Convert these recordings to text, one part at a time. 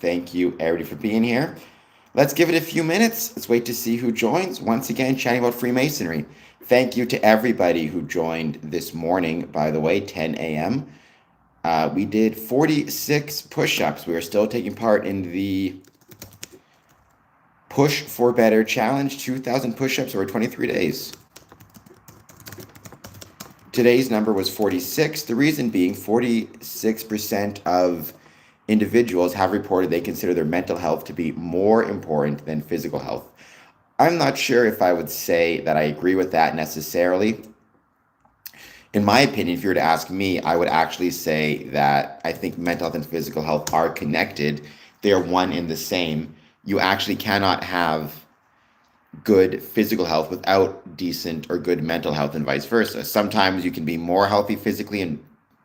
Thank you, everybody, for being here. Let's give it a few minutes. Let's wait to see who joins. Once again, chatting about Freemasonry. Thank you to everybody who joined this morning, by the way, 10 a.m. We did 46 push-ups. We are still taking part in the Push for Better Challenge, 2,000 push-ups over 23 days. Today's number was 46. The reason being 46% of individuals have reported they consider their mental health to be more important than physical health. I'm not sure if I would say that I agree with that necessarily. In my opinion, if you were to ask me, I would actually say that I think mental health and physical health are connected. They are one and the same. You actually cannot have good physical health without decent or good mental health, and vice versa. Sometimes you can be more healthy physically and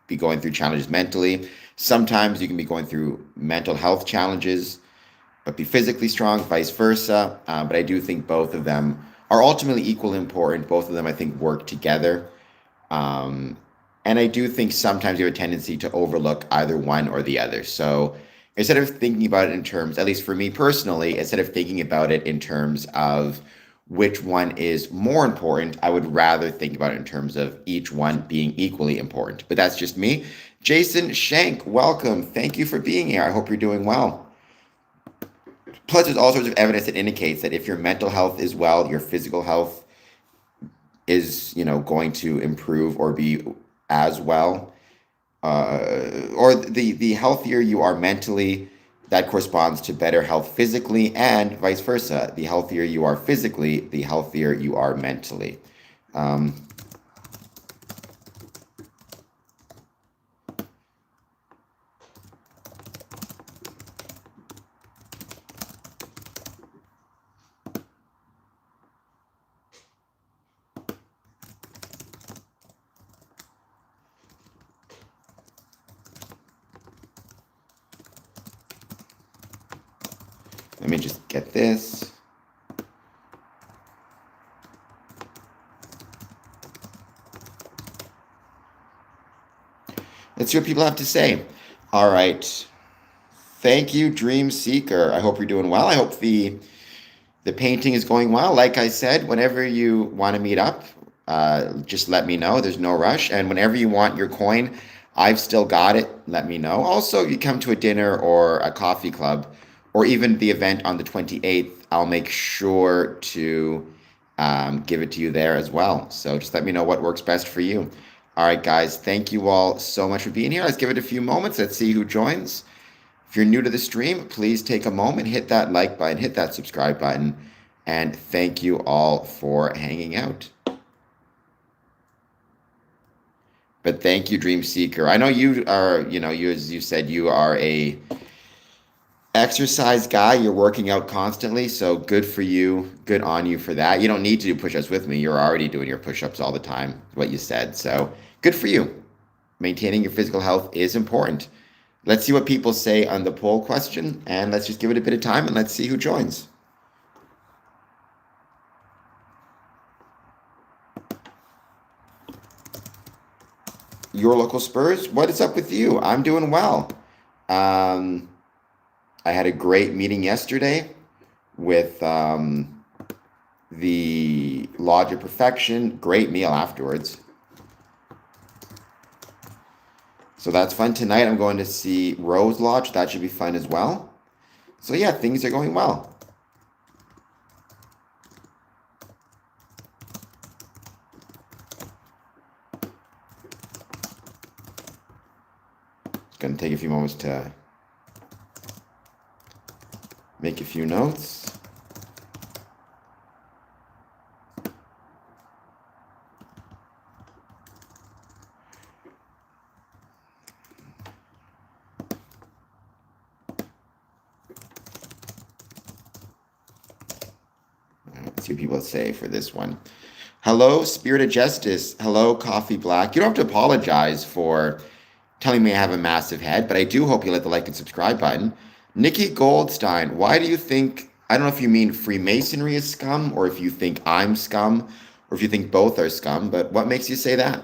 be going through challenges mentally. Sometimes you can be going through mental health challenges but be physically strong, vice versa. But I do think both of them are ultimately equally important. Both of them, I think, work together. And I do think sometimes you have a tendency to overlook either one or the other. So instead of thinking about it in terms, at least for me personally, instead of thinking about it in terms of which one is more important, I would rather think about it in terms of each one being equally important. But that's just me. Jason Shank, welcome. Thank you for being here. I hope you're doing well. Plus, there's all sorts of evidence that indicates that if your mental health is well, your physical health is, going to improve or be as well. Or the healthier you are mentally, that corresponds to better health physically, and vice versa. The healthier you are physically, the healthier you are mentally. Let me just get this. Let's see what people have to say. All right. Thank you, Dream Seeker. I hope you're doing well. I hope the painting is going well. Like I said, whenever you want to meet up, just let me know. There's no rush. And whenever you want your coin, I've still got it. Let me know. Also, if you come to a dinner or a coffee club, or even the event on the 28th, I'll make sure to give it to you there as well. So just let me know what works best for you. All right, guys, thank you all so much for being here. Let's give it a few moments. Let's see who joins. If you're new to the stream, please take a moment, hit that like button, hit that subscribe button, and thank you all for hanging out. But thank you, Dream Seeker. I know you are, as you said, you are a exercise guy. You're working out constantly, so good for you. Good on you for that. You don't need to do push-ups with me. You're already doing your push-ups all the time, what you said. So good for you. Maintaining your physical health is important. Let's see what people say on the poll question, and let's just give it a bit of time, and let's see who joins. Your local Spurs, what is up with you? I'm doing well. I had a great meeting yesterday with the Lodge of Perfection. Great meal afterwards. So that's fun. Tonight I'm going to see Rose Lodge. That should be fun as well. So yeah, things are going well. It's going to take a few moments to make a few notes. Let's see what people say for this one. Hello, Spirit of Justice. Hello, Coffee Black. You don't have to apologize for telling me I have a massive head, but I do hope you hit the like and subscribe button. Nikki Goldstein, why do you think, I don't know if you mean Freemasonry is scum, or if you think I'm scum, or if you think both are scum, but what makes you say that?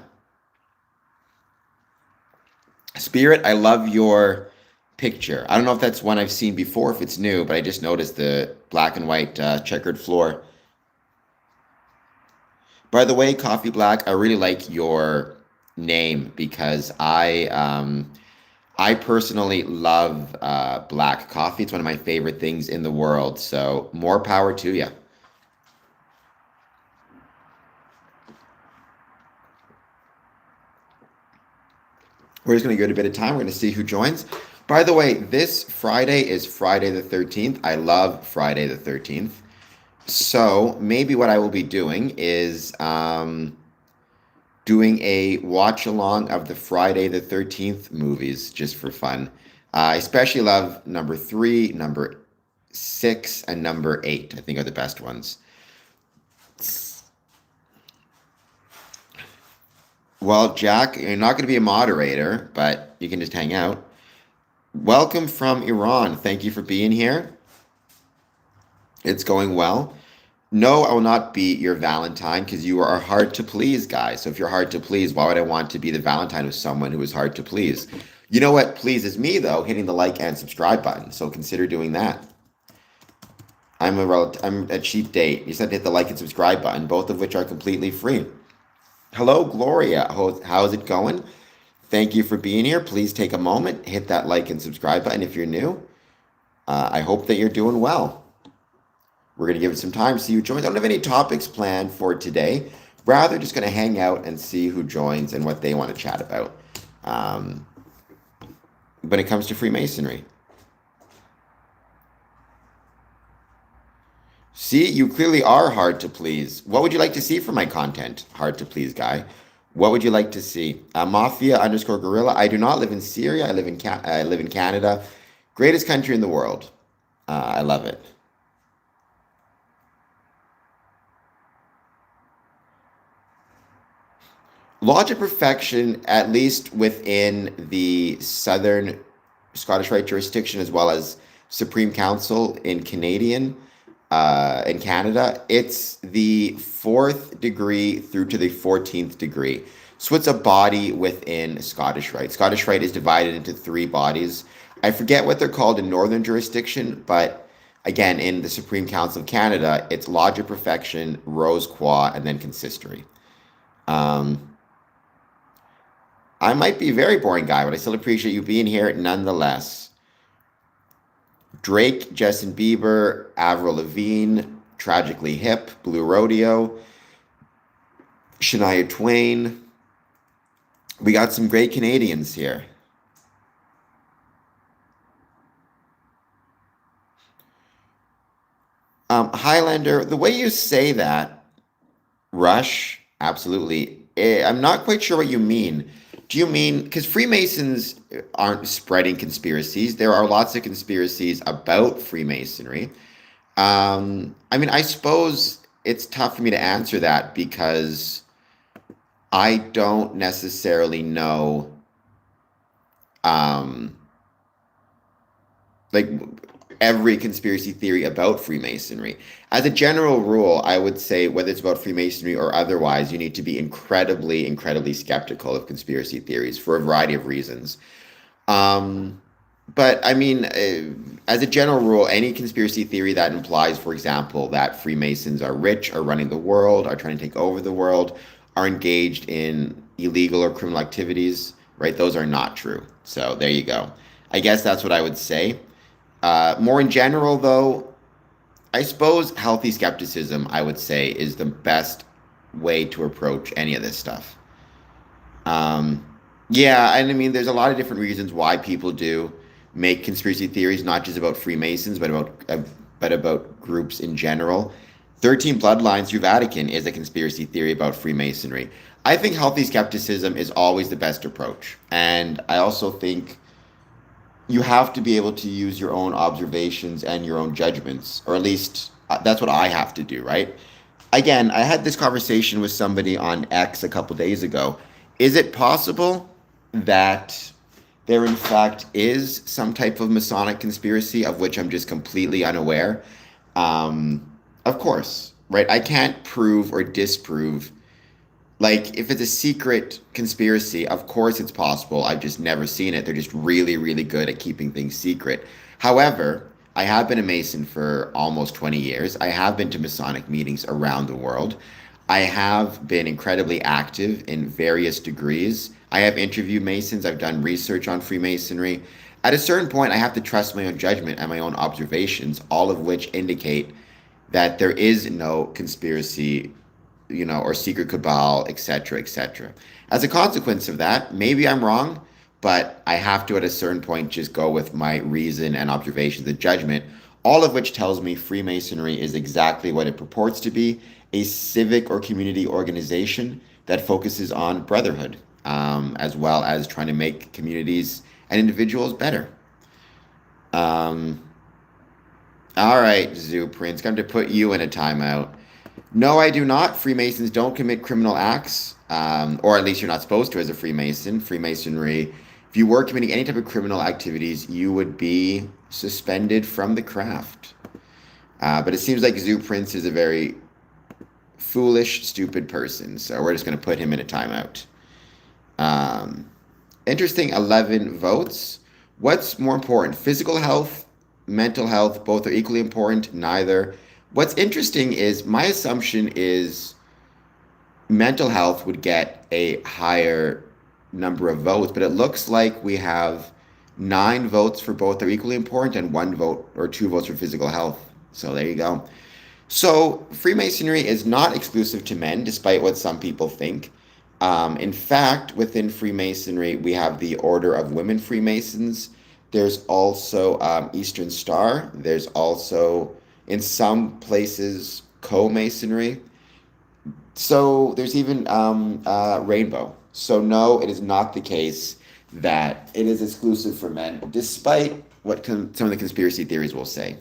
Spirit, I love your picture. I don't know if that's one I've seen before, if it's new, but I just noticed the black and white checkered floor. By the way, Coffee Black, I really like your name because I personally love black coffee. It's one of my favorite things in the world. So more power to you. We're just going to give it a bit of time. We're going to see who joins. By the way, this Friday is Friday the 13th. I love Friday the 13th. So maybe what I will be doing is doing a watch along of the Friday the 13th movies just for fun. I especially love number three, number six, and number eight. I think are the best ones. Well, Jack, you're not going to be a moderator, but you can just hang out. Welcome from Iran. Thank you for being here. It's going well. No, I will not be your Valentine because you are hard to please, guys. So if you're hard to please, why would I want to be the Valentine of someone who is hard to please? You know what pleases me though? Hitting the like and subscribe button. So consider doing that. I'm a cheap date. You said hit the like and subscribe button, both of which are completely free. Hello, Gloria. How's it going? Thank you for being here. Please take a moment, hit that like and subscribe button if you're new. I hope that you're doing well. We're going to give it some time, see who joins. I don't have any topics planned for today. Rather, just going to hang out and see who joins and what they want to chat about when it comes to Freemasonry. See, you clearly are hard to please. What would you like to see from my content? Hard to please guy. What would you like to see? Mafia underscore gorilla. I do not live in Syria. I live in Canada. Greatest country in the world. I love it. Laws of perfection, at least within the Southern Scottish Rite jurisdiction, as well as Supreme Council in Canada, it's the fourth degree through to the 14th degree. So it's a body within Scottish Rite. Scottish Rite is divided into three bodies. I forget what they're called in Northern jurisdiction, but again, in the Supreme Council of Canada, it's Lodge of Perfection, Rose Qua, and then Consistory. I might be a very boring guy, but I still appreciate you being here nonetheless. Drake, Justin Bieber, Avril Lavigne, Tragically Hip, Blue Rodeo, Shania Twain. We got some great Canadians here. Highlander, the way you say that, Rush, absolutely. I'm not quite sure what you mean. Do you mean, because Freemasons aren't spreading conspiracies. There are lots of conspiracies about Freemasonry. I mean, I suppose it's tough for me to answer that because I don't necessarily know, um, like every conspiracy theory about Freemasonry. As a general rule, I would say whether it's about Freemasonry or otherwise, you need to be incredibly, incredibly skeptical of conspiracy theories for a variety of reasons. Um, but I mean, as a general rule, any conspiracy theory that implies, for example, that Freemasons are rich, are running the world, are trying to take over the world, are engaged in illegal or criminal activities, right? Those are not true. So there you go. I guess that's what I would say. More in general, though, I suppose healthy skepticism, I would say, is the best way to approach any of this stuff. Um, yeah, and I mean, there's a lot of different reasons why people do make conspiracy theories, not just about Freemasons, but about groups in general. 13 Bloodlines through Vatican is a conspiracy theory about Freemasonry. I think healthy skepticism is always the best approach, and I also think you have to be able to use your own observations and your own judgments, or at least that's what I have to do, right? Again, I had this conversation with somebody on X a couple days ago. Is it possible that there, in fact, is some type of Masonic conspiracy of which I'm just completely unaware? Of course, right? I can't prove or disprove Like, if it's a secret conspiracy, of course it's possible. I've just never seen it. They're just really, really good at keeping things secret. However, I have been a Mason for almost 20 years. I have been to Masonic meetings around the world. I have been incredibly active in various degrees. I have interviewed Masons. I've done research on Freemasonry. At a certain point, I have to trust my own judgment and my own observations, all of which indicate that there is no conspiracy, or secret cabal, etc., etc. As a consequence of that, maybe I'm wrong, but I have to, at a certain point, just go with my reason and observations and judgment, all of which tells me Freemasonry is exactly what it purports to be, a civic or community organization that focuses on brotherhood, as well as trying to make communities and individuals better. Um, all right, Zoo Prince, come to put you in a timeout. No, I do not. Freemasons don't commit criminal acts, or at least you're not supposed to as a Freemason. Freemasonry, if you were committing any type of criminal activities, you would be suspended from the craft. But it seems like Zoo Prince is a very foolish, stupid person, so we're just going to put him in a timeout. Um, Interesting, 11 votes. What's more important, physical health, mental health? Both are equally important, neither. What's interesting is my assumption is mental health would get a higher number of votes, but it looks like we have 9 votes for both are equally important and 1 vote or 2 votes for physical health. So there you go. So Freemasonry is not exclusive to men, despite what some people think. In fact, within Freemasonry, we have the Order of Women Freemasons. There's also Eastern Star. There's also, in some places, co-masonry. So there's even Rainbow. So no, it is not the case that it is exclusive for men, despite what some of the conspiracy theories will say.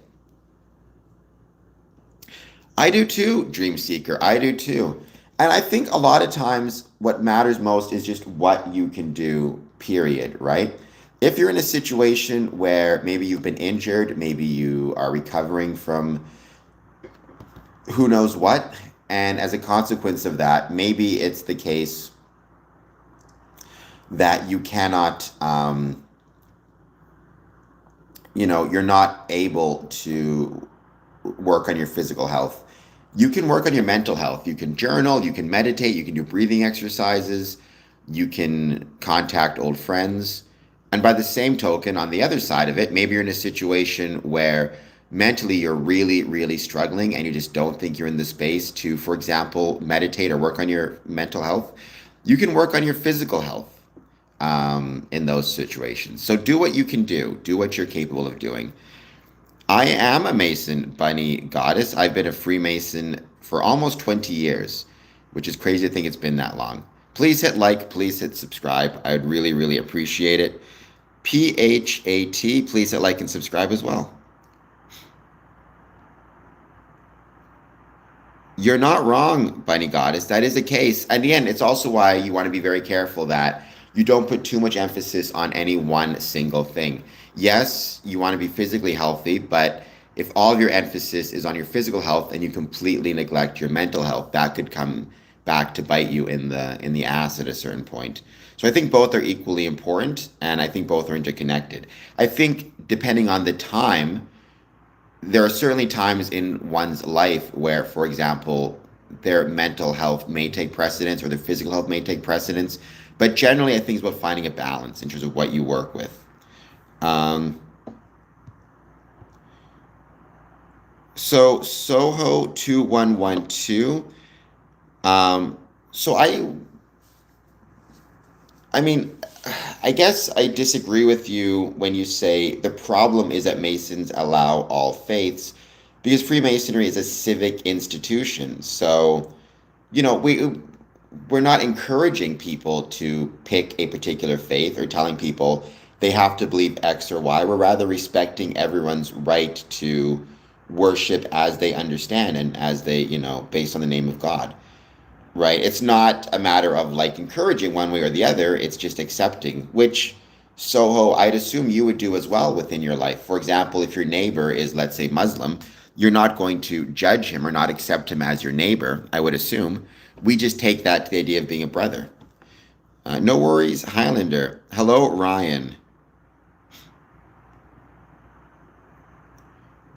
I do too, Dream Seeker. I do too. And I think a lot of times what matters most is just what you can do, period, right? If you're in a situation where maybe you've been injured, maybe you are recovering from who knows what, and as a consequence of that, maybe it's the case that you cannot, you're not able to work on your physical health. You can work on your mental health. You can journal, you can meditate, you can do breathing exercises, you can contact old friends. And by the same token, on the other side of it, maybe you're in a situation where mentally you're really, really struggling and you just don't think you're in the space to, for example, meditate or work on your mental health. You can work on your physical health in those situations. So do what you can do what you're capable of doing. I am a Mason, Bunny Goddess. I've been a Freemason for almost 20 years, which is crazy to think it's been that long. Please hit like, please hit subscribe. I would really, really appreciate it. PHAT, please hit like and subscribe as well. You're not wrong, Bunny Goddess. That is the case. And again, it's also why you want to be very careful that you don't put too much emphasis on any one single thing. Yes, you want to be physically healthy, but if all of your emphasis is on your physical health and you completely neglect your mental health, that could come back to bite you in the ass at a certain point. So I think both are equally important, and I think both are interconnected. I think depending on the time, there are certainly times in one's life where, for example, their mental health may take precedence or their physical health may take precedence. But generally, I think it's about finding a balance in terms of what you work with. Um, so Soho 2112. So I mean, I guess I disagree with you when you say the problem is that Masons allow all faiths because Freemasonry is a civic institution. So, we're not encouraging people to pick a particular faith or telling people they have to believe X or Y. We're rather respecting everyone's right to worship as they understand and as they, based on the name of God. Right? It's not a matter of like encouraging one way or the other. It's just accepting, which Soho, I'd assume you would do as well within your life. For example, if your neighbor is, let's say, Muslim, you're not going to judge him or not accept him as your neighbor, I would assume. We just take that to the idea of being a brother. No worries, Highlander. Hello, Ryan.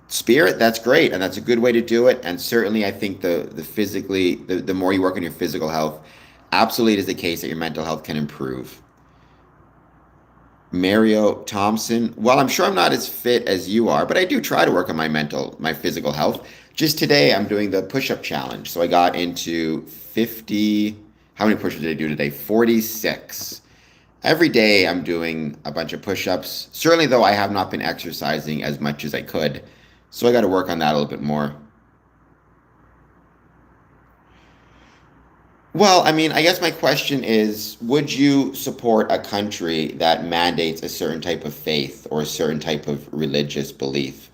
Spirit, that's great, and that's a good way to do it. And certainly, I think the more you work on your physical health, absolutely it is the case that your mental health can improve. Mario Thompson. Well, I'm sure I'm not as fit as you are, but I do try to work on my physical health. Just today, I'm doing the push-up challenge. So I got into 50. How many push-ups did I do today? 46. Every day, I'm doing a bunch of push-ups. Certainly, though, I have not been exercising as much as I could. So I got to work on that a little bit more. Well, I mean, I guess my question is, would you support a country that mandates a certain type of faith or a certain type of religious belief,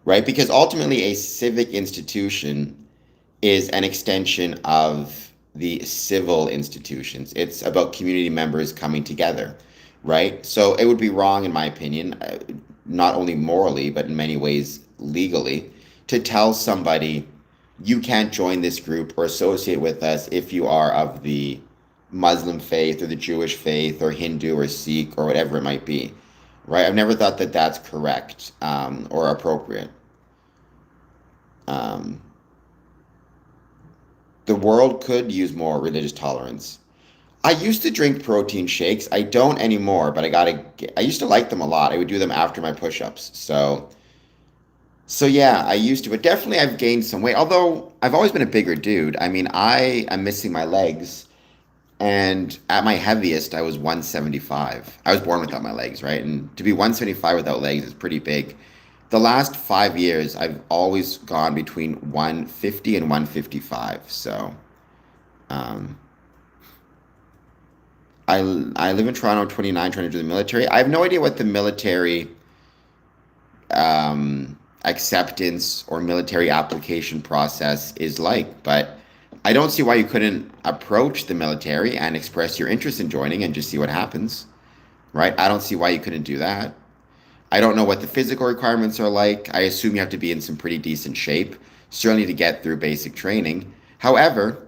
right? Because ultimately, a civic institution is an extension of the civil institutions. It's about community members coming together, right? So it would be wrong, in my opinion, not only morally, but in many ways legally, to tell somebody you can't join this group or associate with us if you are of the Muslim faith or the Jewish faith or Hindu or Sikh or whatever it might be, right? I've never thought that that's correct or appropriate. Um, the world could use more religious tolerance. I used to drink protein shakes. I don't anymore, but I used to like them a lot. I would do them after my push-ups. So yeah, I used to, but definitely I've gained some weight. Although I've always been a bigger dude. I mean, I am missing my legs, and at my heaviest, I was 175. I was born without my legs, right? And to be 175 without legs is pretty big. The last 5 years, I've always gone between 150 and 155. So, um, I I live in Toronto, I'm 29, trying to do the military. I have no idea what the military acceptance or military application process is like, but I don't see why you couldn't approach the military and express your interest in joining and just see what happens, right? I don't see why you couldn't do that. I don't know what the physical requirements are like. I assume you have to be in some pretty decent shape, certainly to get through basic training. However,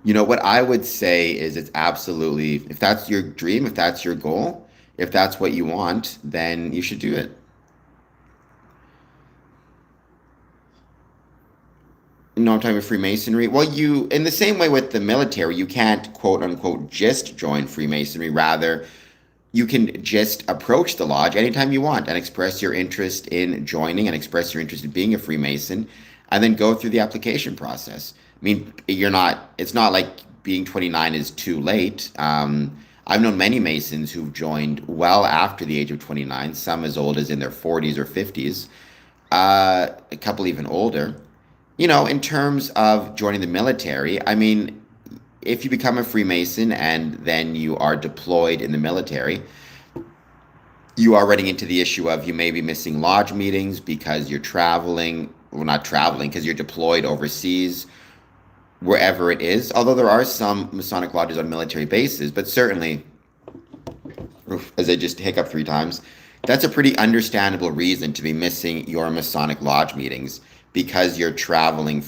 what I would say is it's absolutely, if that's your dream, if that's your goal, if that's what you want, then you should do it. No, I'm talking about Freemasonry. Well, in the same way with the military, you can't quote unquote just join Freemasonry. Rather, you can just approach the lodge anytime you want and express your interest in joining and express your interest in being a Freemason and then go through the application process. I mean, it's not like being 29 is too late. I've known many Masons who've joined well after the age of 29, some as old as in their 40s or 50s, a couple even older. In terms of joining the military, I mean, if you become a Freemason and then you are deployed in the military, you are running into the issue of you may be missing lodge meetings because you're traveling, well, not traveling, because you're deployed overseas, wherever it is. Although there are some Masonic lodges on military bases, but certainly, as I just hiccup 3 times, that's a pretty understandable reason to be missing your Masonic lodge meetings because you're traveling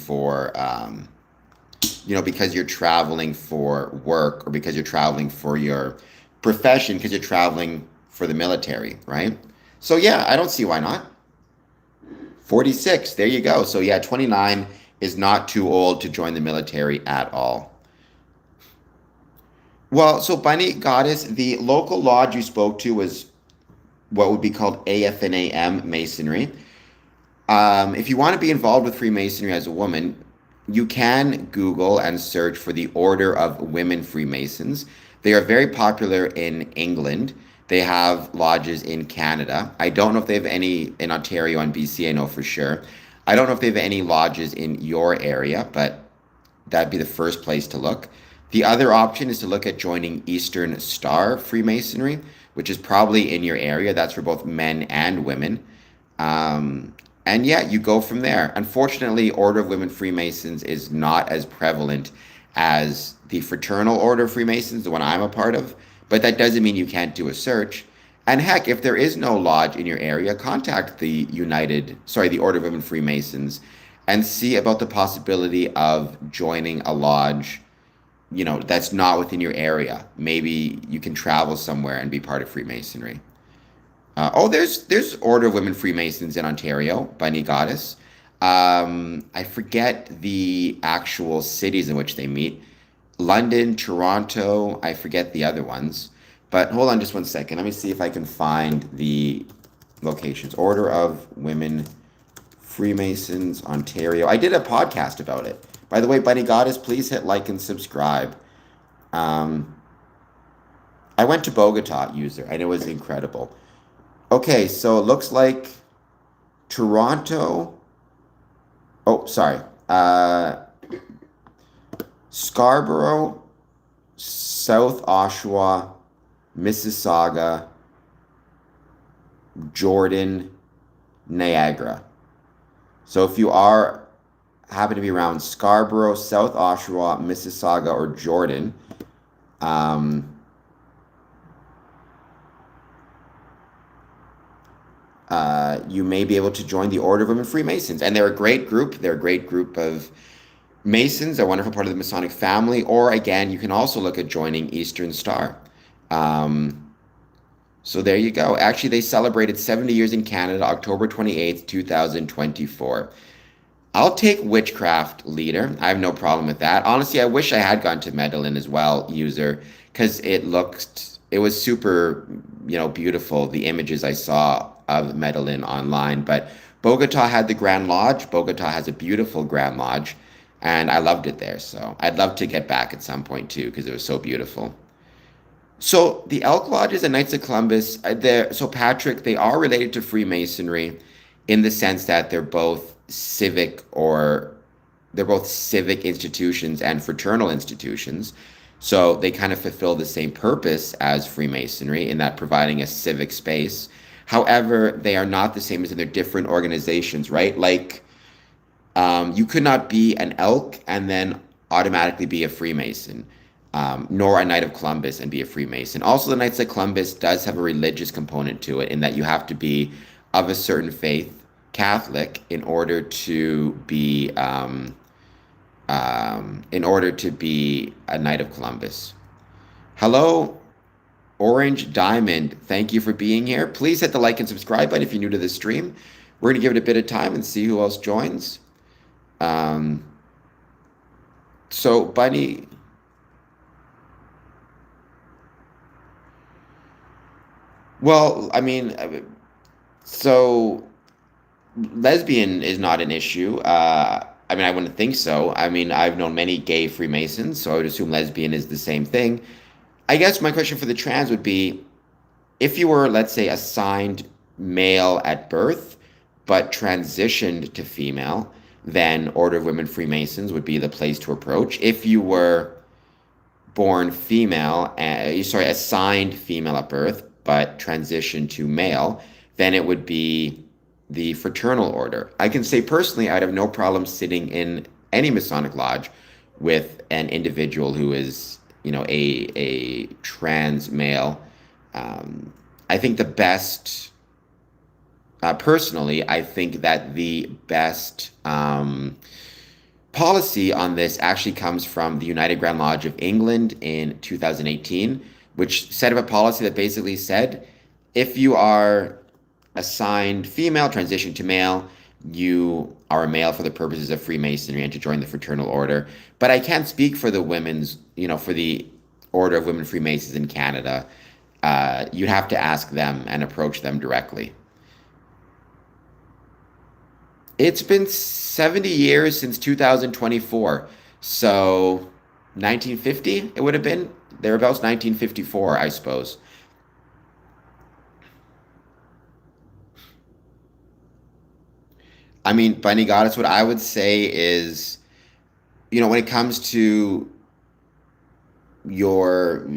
because you're traveling for work or because you're traveling for your profession, because you're traveling for the military, right? So yeah, I don't see why not. 46, there you go. So yeah, 29 is not too old to join the military at all. Well, so Bunny Goddess, the local lodge you spoke to was what would be called AFNAM Masonry. If you want to be involved with Freemasonry as a woman, you can Google and search for the Order of Women Freemasons. They are very popular in England. They have lodges in Canada. I don't know if they have any in Ontario and BC, I know for sure. I don't know if they have any lodges in your area, but that'd be the first place to look. The other option is to look at joining Eastern Star Freemasonry, which is probably in your area. That's for both men and women. And yeah, you go from there. Unfortunately, Order of Women Freemasons is not as prevalent as the Fraternal Order of Freemasons, the one I'm a part of, but that doesn't mean you can't do a search. And heck, if there is no lodge in your area, contact the Order of Women Freemasons and see about the possibility of joining a lodge, that's not within your area. Maybe you can travel somewhere and be part of Freemasonry. There's Order of Women Freemasons in Ontario, Bunny Goddess. I forget the actual cities in which they meet. London, Toronto, I forget the other ones. But hold on just one second. Let me see if I can find the locations. Order of Women Freemasons, Ontario. I did a podcast about it. By the way, Bunny Goddess, please hit like and subscribe. Um, I went to Bogota, user, and it was incredible. Okay, so it looks like Toronto. Oh, sorry. Scarborough, South Oshawa, Mississauga, Jordan, Niagara. So if you happen to be around Scarborough, South Oshawa, Mississauga, or Jordan, you may be able to join the Order of Women Freemasons. And they're a great group. They're a great group of Masons, a wonderful part of the Masonic family. Or again, you can also look at joining Eastern Star. So there you go. Actually, they celebrated 70 years in Canada, October 28th, 2024. I'll take Witchcraft Leader. I have no problem with that. Honestly, I wish I had gone to Medellin as well, user, because it was super, beautiful, the images I saw of Medellin online. But Bogota had the Grand Lodge. Bogota has a beautiful Grand Lodge, and I loved it there. So I'd love to get back at some point too, because it was so beautiful. So the Elk Lodges and Knights of Columbus, so Patrick, they are related to Freemasonry in the sense that they're both civic institutions and fraternal institutions. So they kind of fulfill the same purpose as Freemasonry in that providing a civic space. However, they are not the same as in their different organizations, right? Like, you could not be an Elk and then automatically be a Freemason, nor a Knight of Columbus and be a Freemason. Also, the Knights of Columbus does have a religious component to it in that you have to be of a certain faith, Catholic, in order to be a Knight of Columbus. Hello, Orange Diamond. Thank you for being here. Please hit the like and subscribe button if you're new to the stream. We're going to give it a bit of time and see who else joins. So, Bunny. Well, I mean, so lesbian is not an issue. I wouldn't think so. I mean, I've known many gay Freemasons, so I would assume lesbian is the same thing. I guess my question for the trans would be, if you were, let's say, assigned male at birth, but transitioned to female, then Order of Women Freemasons would be the place to approach. If you were born female, assigned female at birth, but transitioned to male, then it would be the fraternal order. I can say personally, I'd have no problem sitting in any Masonic lodge with an individual who is, a trans male. I think the best, personally, I think that the best policy on this actually comes from the United Grand Lodge of England in 2018, which set up a policy that basically said, if you are assigned female, transition to male, you are a male for the purposes of Freemasonry and to join the fraternal order. But I can't speak for the women's, for the Order of Women Freemasons in Canada. You'd have to ask them and approach them directly. It's been 70 years since 2024. So 1950, it would have been thereabouts 1954, I suppose. I mean, Bunny Goddess, what I would say is, when it comes to your,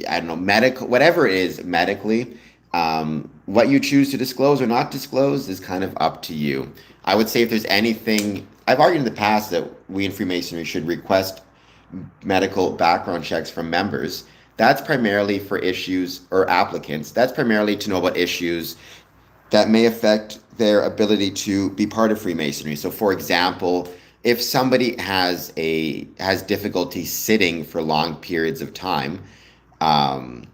I don't know, medical, whatever it is medically, what you choose to disclose or not disclose is kind of up to you. I would say if there's anything, I've argued in the past that we in Freemasonry should request medical background checks from members. That's primarily for issues, or applicants. That's primarily to know about issues that may affect their ability to be part of Freemasonry. So, for example, if somebody has difficulty sitting for long periods of time, um,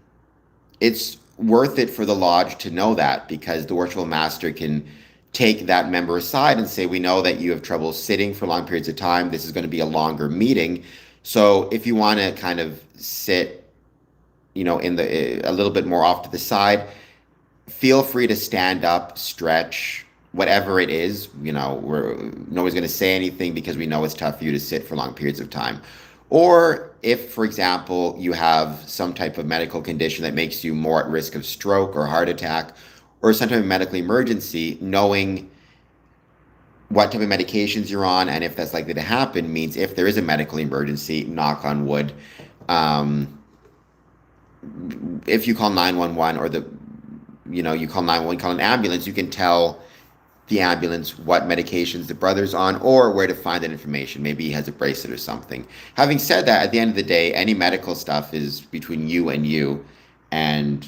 it's worth it for the lodge to know that, because the worshipful master can take that member aside and say, we know that you have trouble sitting for long periods of time. This is going to be a longer meeting. So if you want to kind of sit, in a little bit more off to the side, feel free to stand up, stretch, whatever it is. Nobody's going to say anything because we know it's tough for you to sit for long periods of time. Or if, for example, you have some type of medical condition that makes you more at risk of stroke or heart attack or some type of medical emergency, knowing what type of medications you're on and if that's likely to happen means if there is a medical emergency, knock on wood, um, if you call 911 or you call 911, call an ambulance, you can tell the ambulance what medications the brother's on or where to find that information. Maybe he has a bracelet or something. Having said that, at the end of the day, any medical stuff is between you and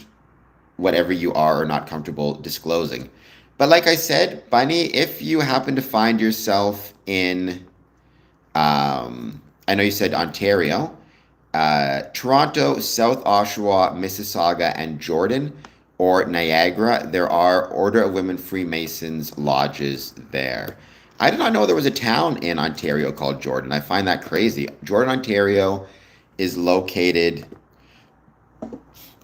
whatever you are or not comfortable disclosing. But like I said, Bunny, if you happen to find yourself in, I know you said Ontario, Toronto, South Oshawa, Mississauga, and Jordan, or Niagara, there are Order of Women Freemasons lodges there. I did not know there was a town in Ontario called Jordan. I find that crazy. Jordan, Ontario is located,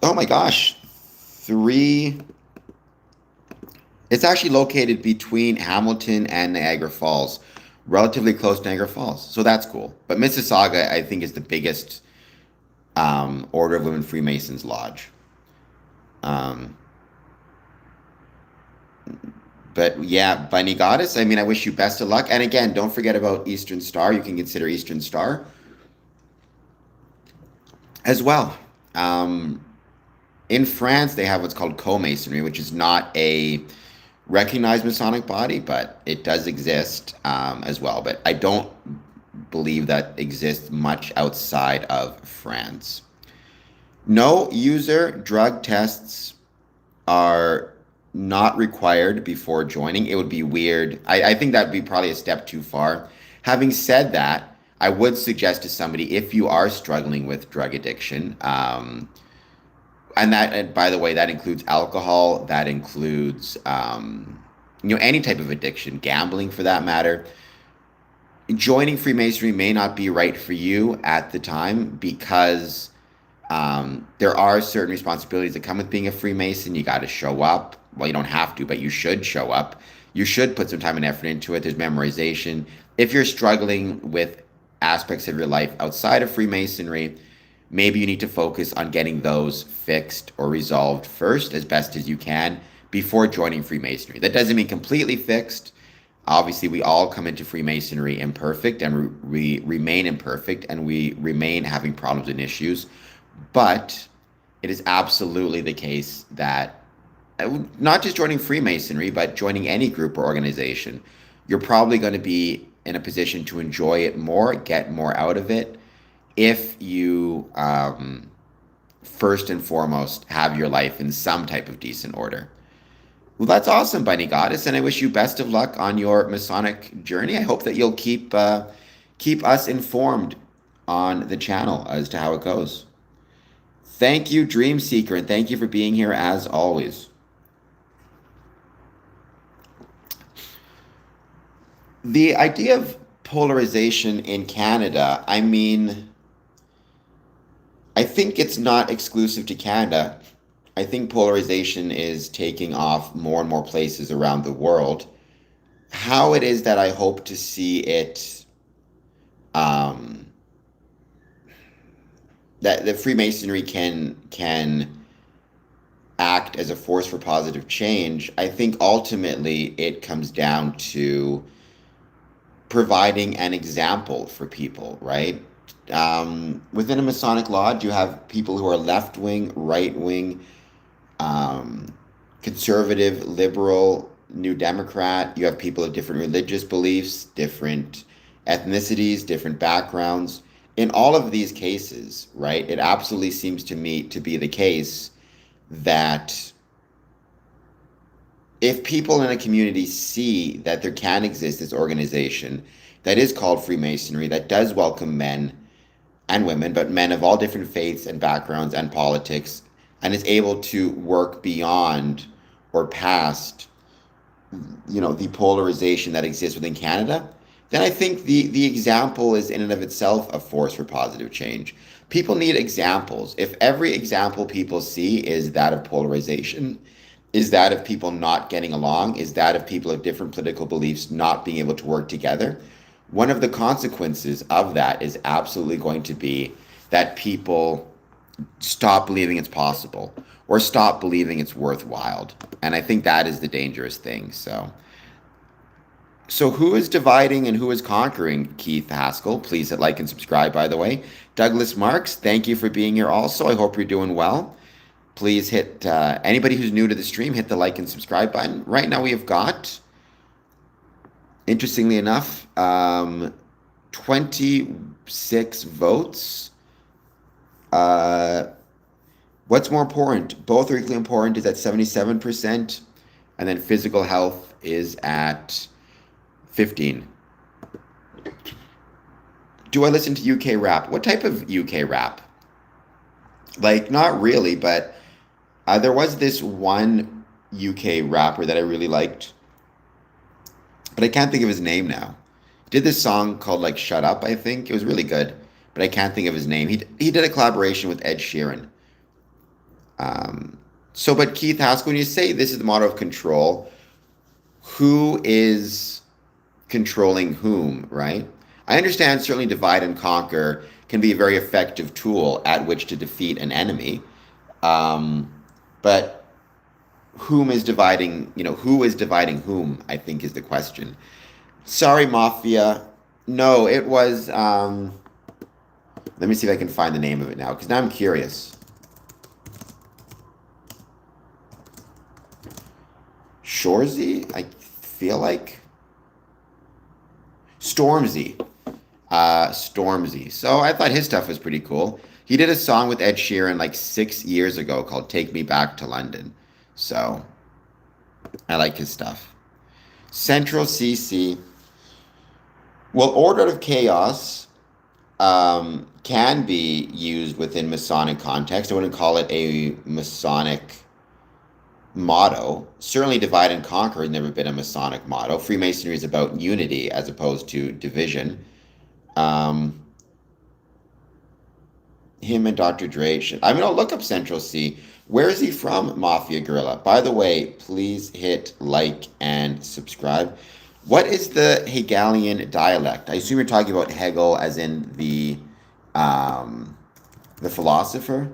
oh my gosh, it's actually located between Hamilton and Niagara Falls, relatively close to Niagara Falls. So that's cool. But Mississauga, I think, is the biggest Order of Women Freemasons lodge. Um, but yeah, Bunny Goddess, I mean, I wish you best of luck. And again, don't forget about Eastern Star. You can consider Eastern Star as well. In France, they have what's called co-masonry, which is not a recognized Masonic body, but it does exist as well. But I don't believe that exists much outside of France. No user drug tests are not required before joining. It would be weird. I think that would be probably a step too far. Having said that, I would suggest to somebody, if you are struggling with drug addiction, and by the way, that includes alcohol, that includes any type of addiction, gambling for that matter. Joining Freemasonry may not be right for you at the time because there are certain responsibilities that come with being a Freemason. You got to show up. Well, you don't have to, but you should show up. You should put some time and effort into it. There's memorization. If you're struggling with aspects of your life outside of Freemasonry, maybe you need to focus on getting those fixed or resolved first as best as you can before joining Freemasonry. That doesn't mean completely fixed. Obviously, we all come into Freemasonry imperfect, and we remain imperfect, and we remain having problems and issues. But it is absolutely the case that not just joining Freemasonry, but joining any group or organization, you're probably going to be in a position to enjoy it more, get more out of it, if you first and foremost have your life in some type of decent order. Well, that's awesome, Bunny Goddess, and I wish you best of luck on your Masonic journey. I hope that you'll keep us informed on the channel as to how it goes. Thank you, Dream Seeker, and thank you for being here as always. The idea of polarization in Canada, I mean, I think it's not exclusive to Canada. I think polarization is taking off more and more places around the world. How it is that I hope to see it, that the Freemasonry can act as a force for positive change, I think ultimately it comes down to providing an example for people, right? Within a Masonic lodge, you have people who are left wing, right wing, conservative, liberal, New Democrat. You have people of different religious beliefs, different ethnicities, different backgrounds. In all of these cases, right, it absolutely seems to me to be the case that if people in a community see that there can exist this organization that is called Freemasonry, that does welcome men and women, but men of all different faiths and backgrounds and politics, and is able to work beyond or past, the polarization that exists within Canada, then I think the example is in and of itself a force for positive change. People need examples. If every example people see is that of polarization, is that of people not getting along, is that of people of different political beliefs not being able to work together, one of the consequences of that is absolutely going to be that people stop believing it's possible or stop believing it's worthwhile. And I think that is the dangerous thing. So who is dividing and who is conquering, Keith Haskell? Please hit like and subscribe, by the way. Douglas Marks, thank you for being here also. I hope you're doing well. Please hit, anybody who's new to the stream, hit the like and subscribe button. Right now we have got, interestingly enough, 26 votes. What's more important? Both are equally important is at 77%, and then physical health is at 15. Do I listen to UK rap? What type of UK rap? Like, not really, but there was this one UK rapper that I really liked, but I can't think of his name now. Did this song called like "Shut Up," I think. It was really good, but I can't think of his name. He did a collaboration with Ed Sheeran. But Keith Haskell, when you say this is the model of control, who is controlling whom, right? I understand certainly divide and conquer can be a very effective tool at which to defeat an enemy. But who is dividing whom, I think is the question. Sorry, Mafia. No, it was, let me see if I can find the name of it now, because now I'm curious. Shorzy, I feel like. Stormzy. Stormzy. So I thought his stuff was pretty cool. He did a song with Ed Sheeran like 6 years ago called "Take Me Back to London." So I like his stuff. Central CC. Well, Order of Chaos can be used within Masonic context. I wouldn't call it a Masonic motto. Certainly divide and conquer has never been a Masonic motto. Freemasonry is about unity as opposed to division. Him and Dr. Dre I'll look up Central C. Where is he from, Mafia Gorilla? By the way, please hit like and subscribe. What is the Hegelian dialect? I assume you're talking about Hegel as in the philosopher.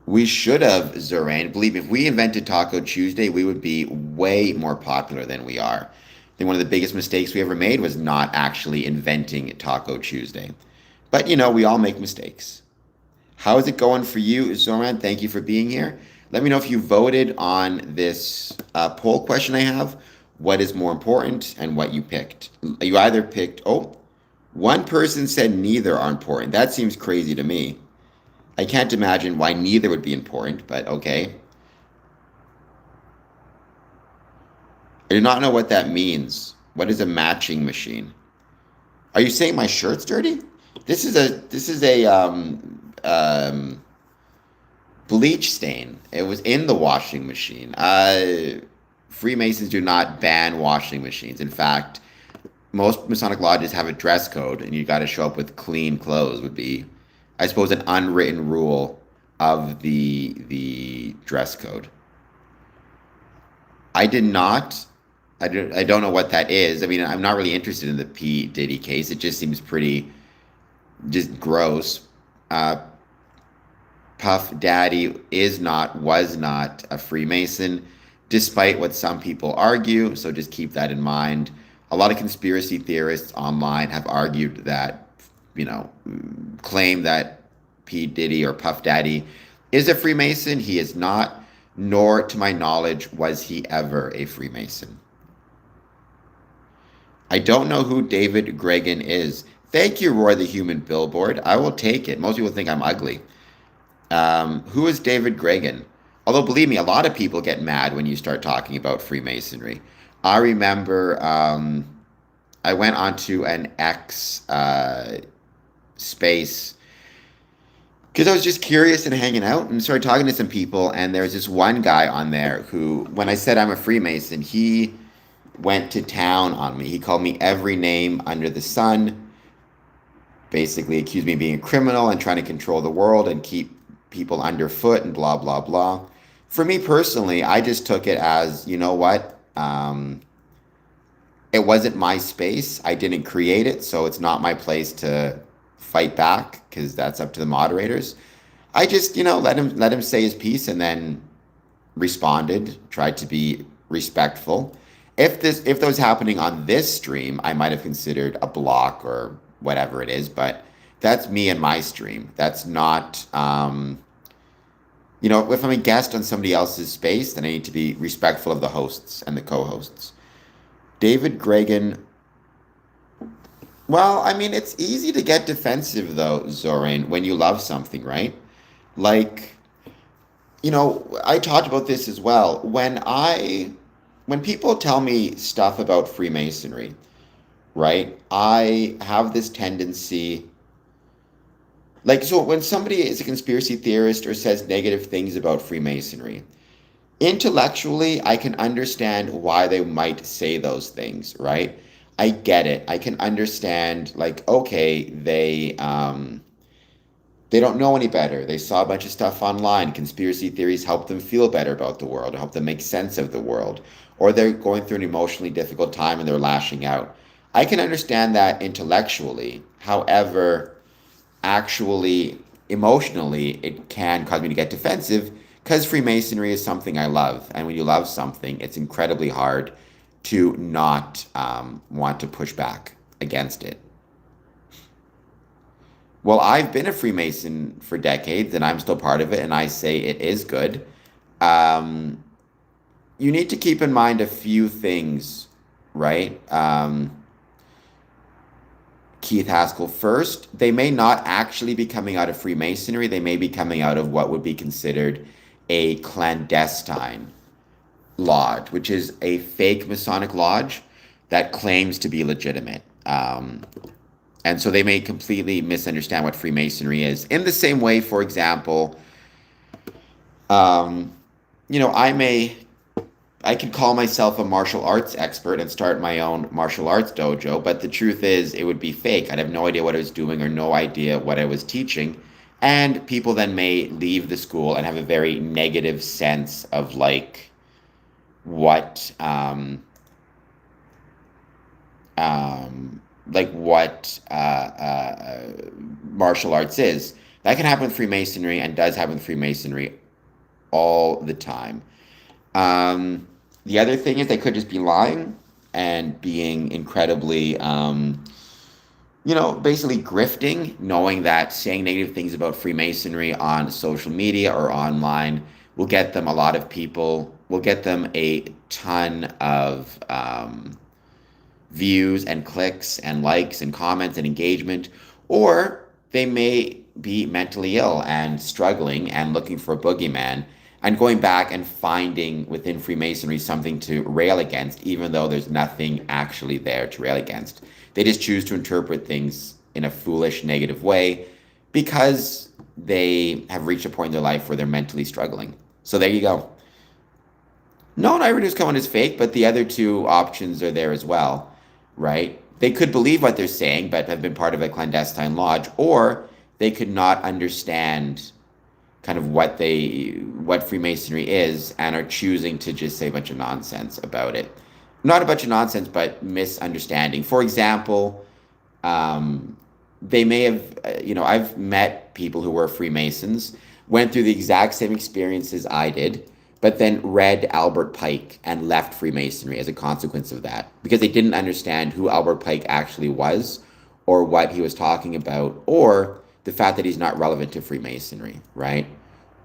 We should have, Zorain. Believe me, if we invented Taco Tuesday, we would be way more popular than we are. I think one of the biggest mistakes we ever made was not actually inventing Taco Tuesday. But, we all make mistakes. How is it going for you, Zoran? Thank you for being here. Let me know if you voted on this poll question I have. What is more important and what you picked? You either picked, one person said neither are important. That seems crazy to me. I can't imagine why neither would be important, but okay. I do not know what that means. What is a matching machine? Are you saying my shirt's dirty? This is a bleach stain. It was in the washing machine. Freemasons do not ban washing machines. In fact, most Masonic lodges have a dress code, and you got to show up with clean clothes. Would be, I suppose, an unwritten rule of the dress code. I don't know what that is. I mean, I'm not really interested in the P. Diddy case. It just seems pretty just gross. Puff Daddy was not a Freemason, despite what some people argue. So just keep that in mind. A lot of conspiracy theorists online have argued that, claim that P. Diddy or Puff Daddy is a Freemason. He is not, nor to my knowledge was he ever a Freemason. I don't know who David Gregan is. Thank you, Roy the Human Billboard. I will take it. Most people think I'm ugly. Who is David Gregan? Although, believe me, a lot of people get mad when you start talking about Freemasonry. I remember I went onto an X space because I was just curious and hanging out and started talking to some people. And there was this one guy on there who, when I said I'm a Freemason, he went to town on me. He called me every name under the sun, basically accused me of being a criminal and trying to control the world and keep people underfoot and blah, blah, blah. For me personally, I just took it as, you know what? It wasn't my space. I didn't create it, so it's not my place to fight back because that's up to the moderators. I just, let him say his piece and then responded, tried to be respectful. If that was happening on this stream, I might have considered a block or whatever it is, but that's me and my stream. That's not if I'm a guest on somebody else's space, then I need to be respectful of the hosts and the co-hosts. David Gregan. Well, I mean, it's easy to get defensive though, Zorain, when you love something, right? Like, I talked about this as well. When people tell me stuff about Freemasonry, right? I have this tendency, like, so when somebody is a conspiracy theorist or says negative things about Freemasonry, intellectually, I can understand why they might say those things, right? I get it. I can understand, like, okay, they don't know any better. They saw a bunch of stuff online. Conspiracy theories help them feel better about the world, help them make sense of the world. Or they're going through an emotionally difficult time and they're lashing out. I can understand that intellectually. However, actually, emotionally, it can cause me to get defensive because Freemasonry is something I love. And when you love something, it's incredibly hard to not want to push back against it. Well, I've been a Freemason for decades and I'm still part of it, and I say it is good. Um, you need to keep in mind a few things, right? Keith Haskell first, they may not actually be coming out of Freemasonry. They may be coming out of what would be considered a clandestine lodge, which is a fake Masonic lodge that claims to be legitimate. And so they may completely misunderstand what Freemasonry is. In the same way, for example, um, I could call myself a martial arts expert and start my own martial arts dojo, but the truth is it would be fake. I'd have no idea what I was doing or no idea what I was teaching. And people then may leave the school and have a very negative sense of what martial arts is. That can happen with Freemasonry and does happen with Freemasonry all the time. The other thing is they could just be lying and being incredibly, basically grifting, knowing that saying negative things about Freemasonry on social media or online will get them a lot of people, will get them a ton of views and clicks and likes and comments and engagement, or they may be mentally ill and struggling and looking for a boogeyman and going back and finding within Freemasonry something to rail against, even though there's nothing actually there to rail against. They just choose to interpret things in a foolish, negative way because they have reached a point in their life where they're mentally struggling. So there you go. No, not everyone who's coming is fake, but the other two options are there as well, right? They could believe what they're saying, but have been part of a clandestine lodge, or they could not understand kind of what Freemasonry is and are choosing to just say a bunch of nonsense about it. Not a bunch of nonsense, but misunderstanding. For example, they may have, I've met people who were Freemasons, went through the exact same experiences I did, but then read Albert Pike and left Freemasonry as a consequence of that because they didn't understand who Albert Pike actually was or what he was talking about, or the fact that he's not relevant to Freemasonry, right?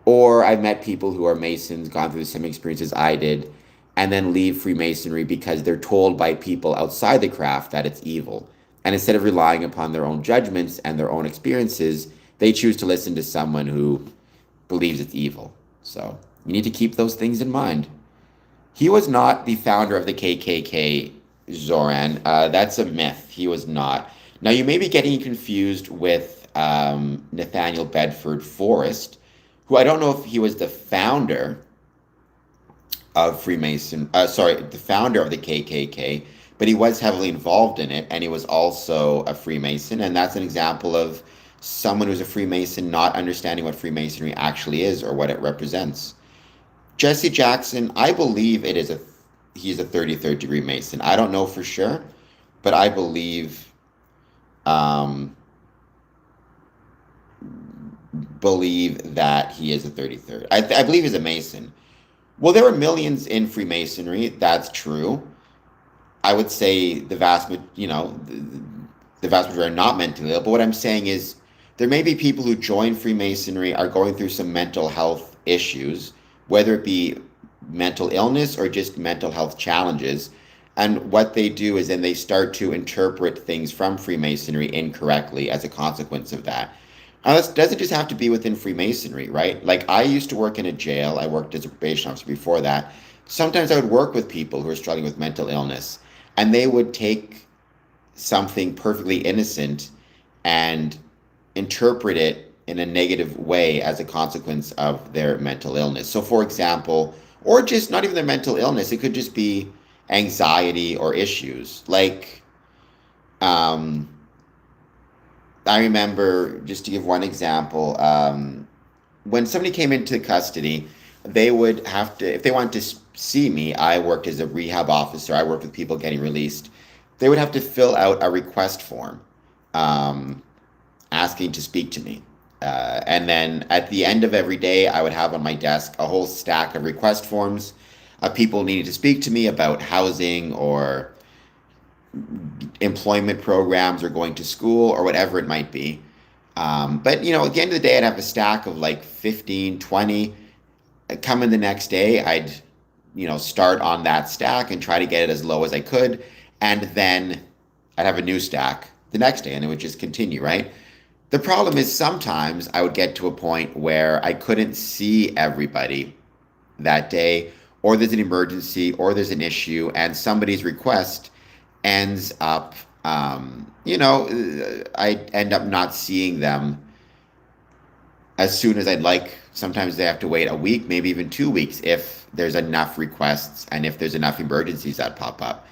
Or I've met people who are Masons, gone through the same experiences I did, and then leave Freemasonry because they're told by people outside the craft that it's evil. And instead of relying upon their own judgments and their own experiences, they choose to listen to someone who believes it's evil. So you need to keep those things in mind. He was not the founder of the KKK, Zoran. That's a myth. He was not. Now, you may be getting confused with Nathaniel Bedford Forrest, who I don't know if he was the founder of the founder of the KKK, but he was heavily involved in it, and he was also a Freemason, and that's an example of someone who's a Freemason not understanding what Freemasonry actually is or what it represents. Jesse Jackson, I believe he's a 33rd degree Mason. I don't know for sure, but I um, believe that he is a 33rd. I believe he's a Mason. Well, there are millions in Freemasonry. That's true. I would say the vast majority are not mentally ill. But what I'm saying is there may be people who join Freemasonry are going through some mental health issues, whether it be mental illness or just mental health challenges. And what they do is then they start to interpret things from Freemasonry incorrectly as a consequence of that. Now, this doesn't just have to be within Freemasonry, right? Like, I used to work in a jail. I worked as a probation officer before that. Sometimes I would work with people who are struggling with mental illness, and they would take something perfectly innocent and interpret it in a negative way as a consequence of their mental illness. So, for example, or just not even their mental illness, it could just be anxiety or issues. Like, I remember, just to give one example, when somebody came into custody, they would have to, if they wanted to see me, I worked as a rehab officer, I worked with people getting released, they would have to fill out a request form um, asking to speak to me. And then at the end of every day, I would have on my desk a whole stack of request forms of people needing to speak to me about housing or employment programs or going to school or whatever it might be. But, at the end of the day, I'd have a stack of like 15, 20. Come in the next day, I'd, start on that stack and try to get it as low as I could. And then I'd have a new stack the next day and it would just continue, right? The problem is sometimes I would get to a point where I couldn't see everybody that day, or there's an emergency, or there's an issue, and somebody's request ends up, I end up not seeing them as soon as I'd like. Sometimes they have to wait a week, maybe even 2 weeks if there's enough requests and if there's enough emergencies that pop up.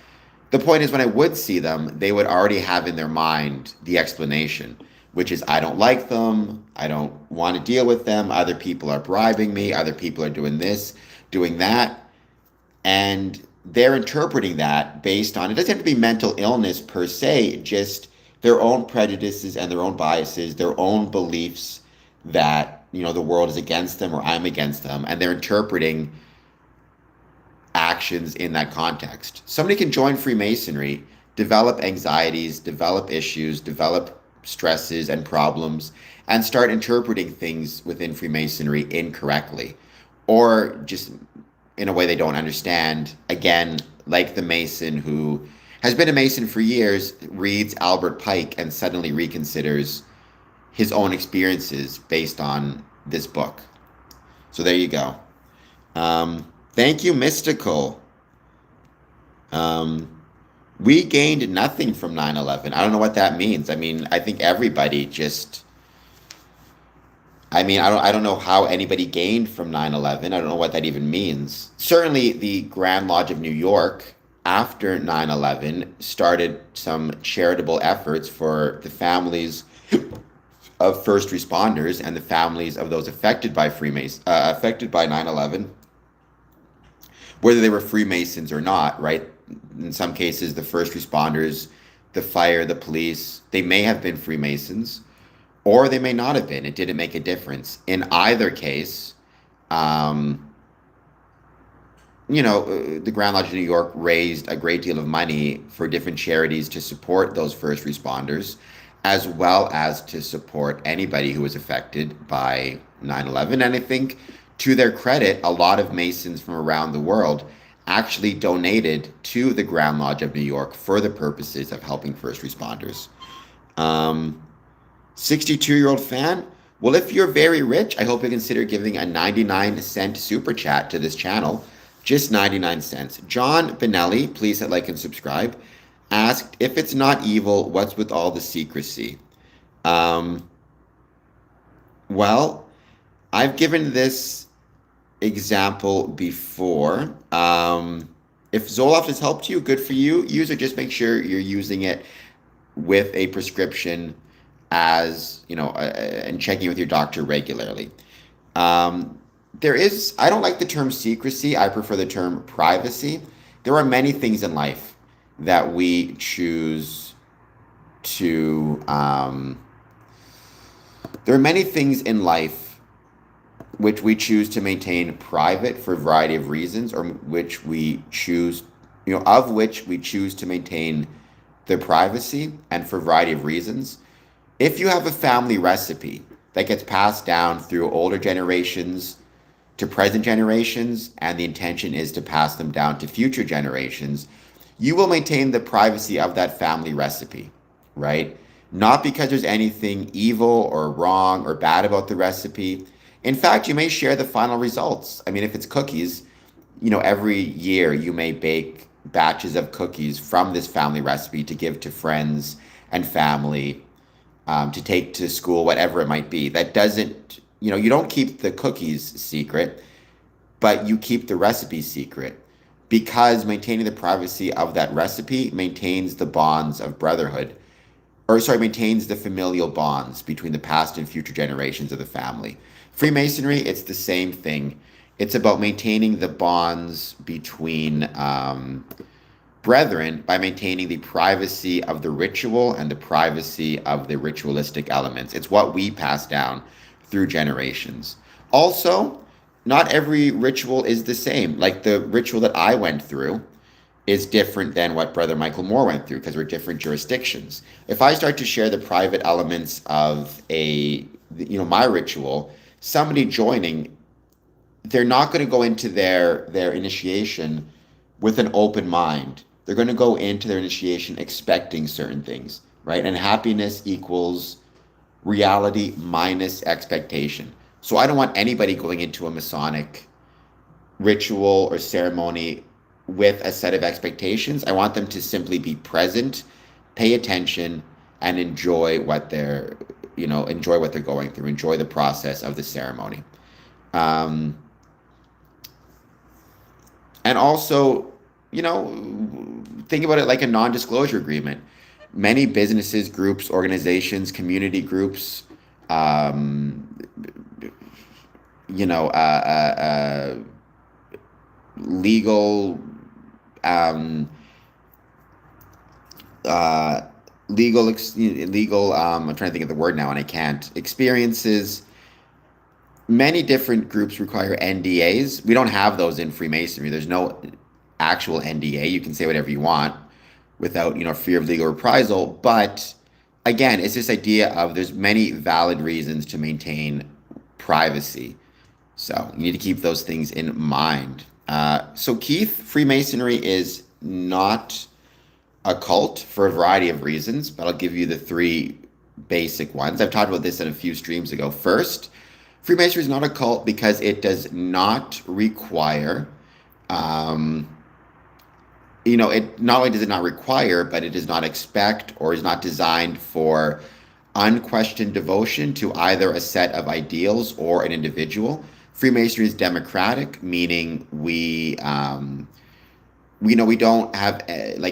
The point is, when I would see them, they would already have in their mind the explanation, which is, I don't like them, I don't want to deal with them, other people are bribing me, other people are doing this, doing that. And they're interpreting that based on, it doesn't have to be mental illness per se, just their own prejudices and their own biases, their own beliefs that, the world is against them or I'm against them. And they're interpreting actions in that context. Somebody can join Freemasonry, develop anxieties, develop issues, develop stresses and problems, and start interpreting things within Freemasonry incorrectly, or just in a way they don't understand. Again, like the Mason who has been a Mason for years, reads Albert Pike and suddenly reconsiders his own experiences based on this book. So there you go. Thank you, Mystical. We gained nothing from 9/11. I don't know what that means. I mean, I think everybody just, I don't know how anybody gained from 9/11. I don't know what that even means. Certainly, the Grand Lodge of New York, after 9/11, started some charitable efforts for the families of first responders and the families of those affected by affected by 9/11, whether they were Freemasons or not, right? In some cases, the first responders, the fire, the police, they may have been Freemasons, or they may not have been. It didn't make a difference. In either case, the Grand Lodge of New York raised a great deal of money for different charities to support those first responders, as well as to support anybody who was affected by 9/11. And I think, to their credit, a lot of Masons from around the world actually donated to the Grand Lodge of New York for the purposes of helping first responders. Um, 62-year-old fan. Well, if you're very rich, I hope you consider giving a 99-cent super chat to this channel. Just 99 cents. John Benelli, please hit like and subscribe. Asked, if it's not evil, what's with all the secrecy? Um, well, I've given this example before. If Zoloft has helped you, good for you. Use it. Just make sure you're using it with a prescription, as you know, and checking with your doctor regularly. Um, I don't like the term secrecy. I prefer the term privacy. There are many things in life that we choose to, there are many things in life which we choose to maintain private for a variety of reasons, or which we choose, of which we choose to maintain the privacy and for a variety of reasons. If you have a family recipe that gets passed down through older generations to present generations, and the intention is to pass them down to future generations, you will maintain the privacy of that family recipe, right? Not because there's anything evil or wrong or bad about the recipe. In fact, you may share the final results. I mean, if it's cookies, every year you may bake batches of cookies from this family recipe to give to friends and family, to take to school, whatever it might be. That doesn't, you don't keep the cookies secret, but you keep the recipe secret, because maintaining the privacy of that recipe maintains the bonds of brotherhood, or sorry, maintains the familial bonds between the past and future generations of the family. Freemasonry, it's the same thing. It's about maintaining the bonds between brethren by maintaining the privacy of the ritual and the privacy of the ritualistic elements. It's what we pass down through generations. Also, not every ritual is the same. Like the ritual that I went through is different than what Brother Michael Moore went through, because we're different jurisdictions. If I start to share the private elements of my ritual, somebody joining, they're not going to go into their initiation with an open mind. They're going to go into their initiation expecting certain things, right? And happiness equals reality minus expectation. So I don't want anybody going into a Masonic ritual or ceremony with a set of expectations. I want them to simply be present, pay attention, and enjoy what they're going through, enjoy the process of the ceremony. And also, think about it like a non-disclosure agreement. Many businesses, groups, organizations, community groups, legal, I'm trying to think of the word now and I can't. Experiences. Many different groups require NDAs. We don't have those in Freemasonry. There's no actual NDA. You can say whatever you want without, fear of legal reprisal. But again, it's this idea of there's many valid reasons to maintain privacy. So you need to keep those things in mind. So Keith, Freemasonry is not a cult for a variety of reasons, but I'll give you the three basic ones. I've talked about this in a few streams ago. First, Freemasonry is not a cult because it does not require, it not only does it not require, but it does not expect or is not designed for unquestioned devotion to either a set of ideals or an individual. Freemasonry is democratic, meaning we don't have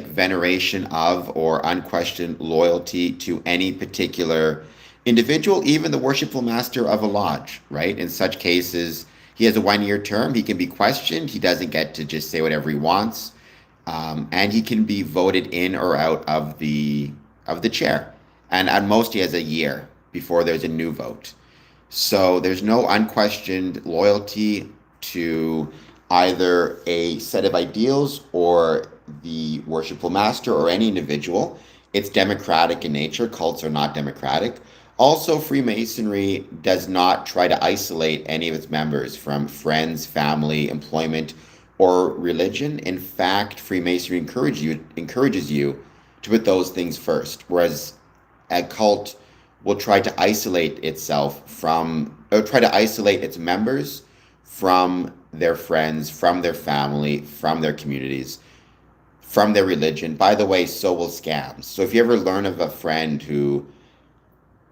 veneration of or unquestioned loyalty to any particular individual, even the worshipful master of a lodge, right? In such cases, he has a 1-year term. He can be questioned. He doesn't get to just say whatever he wants. And he can be voted in or out of the chair. And at most, he has a year before there's a new vote. So there's no unquestioned loyalty to either a set of ideals or the worshipful master or any individual. It's democratic in nature. Cults are not democratic. Also, Freemasonry does not try to isolate any of its members from friends, family, employment, or religion. In fact, Freemasonry encourages you to put those things first, whereas a cult will try to isolate itself from, or try to isolate its members from their friends, from their family, from their communities, from their religion. By the way, so will scams. So if you ever learn of a friend who,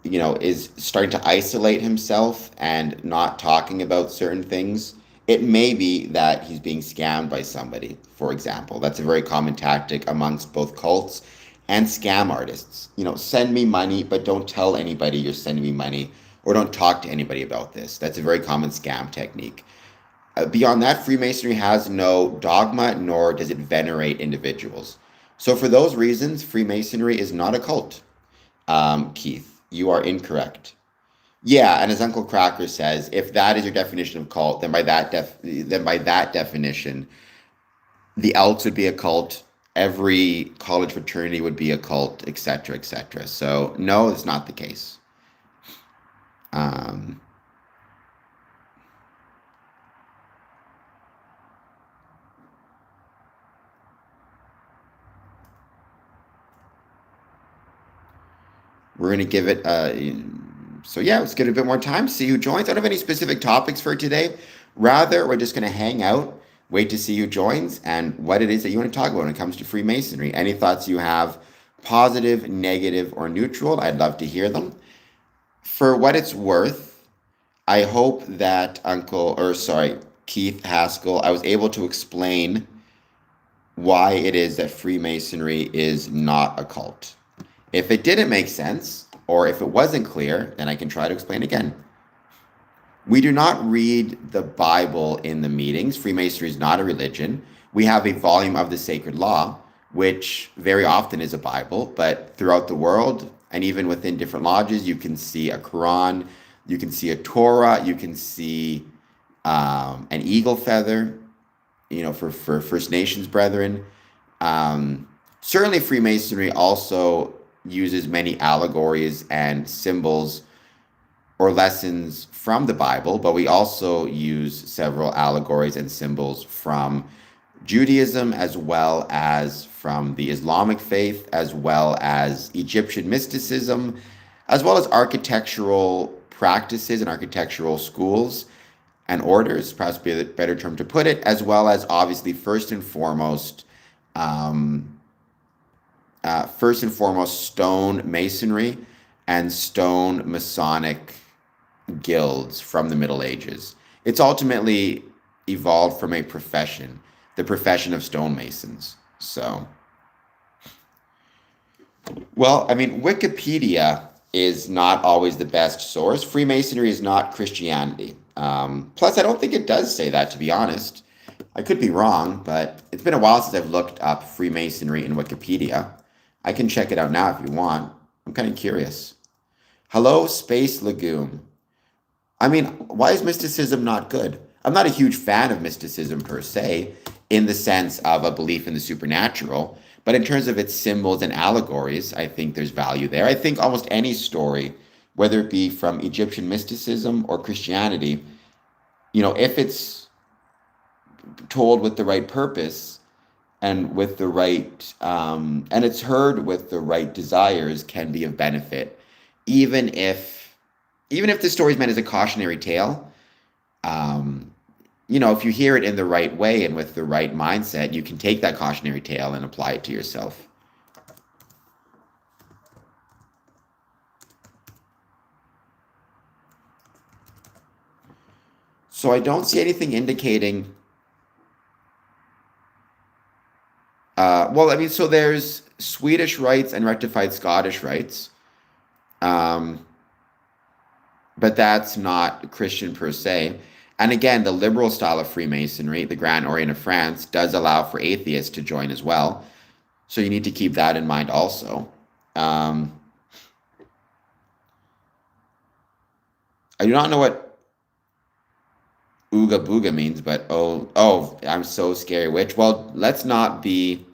is starting to isolate himself and not talking about certain things, it may be that he's being scammed by somebody, for example. That's a very common tactic amongst both cults and scam artists. Send me money, but don't tell anybody you're sending me money, or don't talk to anybody about this. That's a very common scam technique. Beyond that, Freemasonry has no dogma, nor does it venerate individuals. So, for those reasons, Freemasonry is not a cult. Keith, you are incorrect. Yeah, and as Uncle Cracker says, if that is your definition of cult, then by that definition, the Elks would be a cult, every college fraternity would be a cult, etc., etc. So, no, it's not the case. Um, we're going to give it, so yeah, let's get a bit more time, see who joins. I don't have any specific topics for today. Rather, we're just going to hang out, wait to see who joins, and what it is that you want to talk about when it comes to Freemasonry. Any thoughts you have, positive, negative, or neutral, I'd love to hear them. For what it's worth, I hope that Keith Haskell, I was able to explain why it is that Freemasonry is not a cult. If it didn't make sense, or if it wasn't clear, then I can try to explain again. We do not read the Bible in the meetings. Freemasonry is not a religion. We have a volume of the sacred law, which very often is a Bible, but throughout the world, and even within different lodges, you can see a Quran, you can see a Torah, you can see an eagle feather, for First Nations brethren. Certainly, Freemasonry also uses many allegories and symbols or lessons from the Bible, but we also use several allegories and symbols from Judaism, as well as from the Islamic faith, as well as Egyptian mysticism, as well as architectural practices and architectural schools and orders, perhaps be a better term to put it, as well as obviously first and foremost stone masonry and stone Masonic guilds from the Middle Ages. It's ultimately evolved from a profession, the profession of stonemasons. So, well, I mean, Wikipedia is not always the best source. Freemasonry is not Christianity. Plus, I don't think it does say that, to be honest. I could be wrong, but it's been a while since I've looked up Freemasonry in Wikipedia. I can check it out now if you want. I'm kind of curious. Hello, Space Lagoon. I mean, why is mysticism not good? I'm not a huge fan of mysticism per se, in the sense of a belief in the supernatural, but in terms of its symbols and allegories, I think there's value there. I think almost any story, whether it be from Egyptian mysticism or Christianity, if it's told with the right purpose and with the right, and it's heard with the right desires, can be of benefit, even if the story is meant as a cautionary tale. If you hear it in the right way and with the right mindset, you can take that cautionary tale and apply it to yourself. So I don't see anything indicating. So there's Swedish rites and rectified Scottish rites. But that's not Christian per se. And again, the liberal style of Freemasonry, the Grand Orient of France, does allow for atheists to join as well. So you need to keep that in mind also. I do not know what Ooga Booga means, but I'm so scary witch. Well, let's not be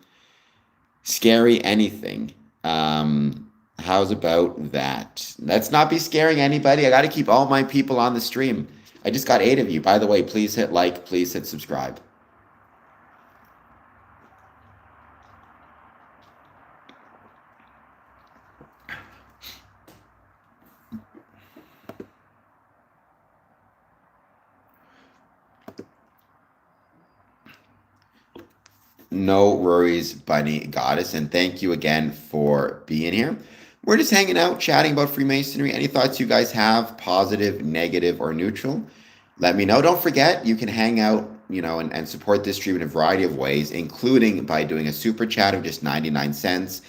scary anything. How's about that? Let's not be scaring anybody. I got to keep all my people on the stream. I just got 8 of you. By the way, please hit like, please hit subscribe. No worries, Bunny Goddess, and thank you again for being here. We're just hanging out, chatting about Freemasonry. Any thoughts you guys have, positive, negative, or neutral? Let me know. Don't forget, you can hang out, and support this stream in a variety of ways, including by doing a super chat of just 99 cents,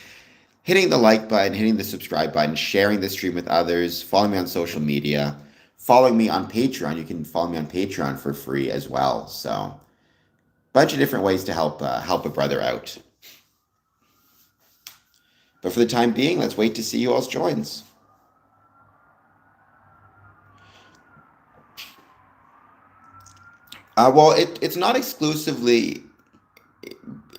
hitting the like button, hitting the subscribe button, sharing the stream with others, following me on social media, following me on Patreon. You can follow me on Patreon for free as well. So, bunch of different ways to help a brother out. But for the time being, let's wait to see who else joins. Well, it's not exclusively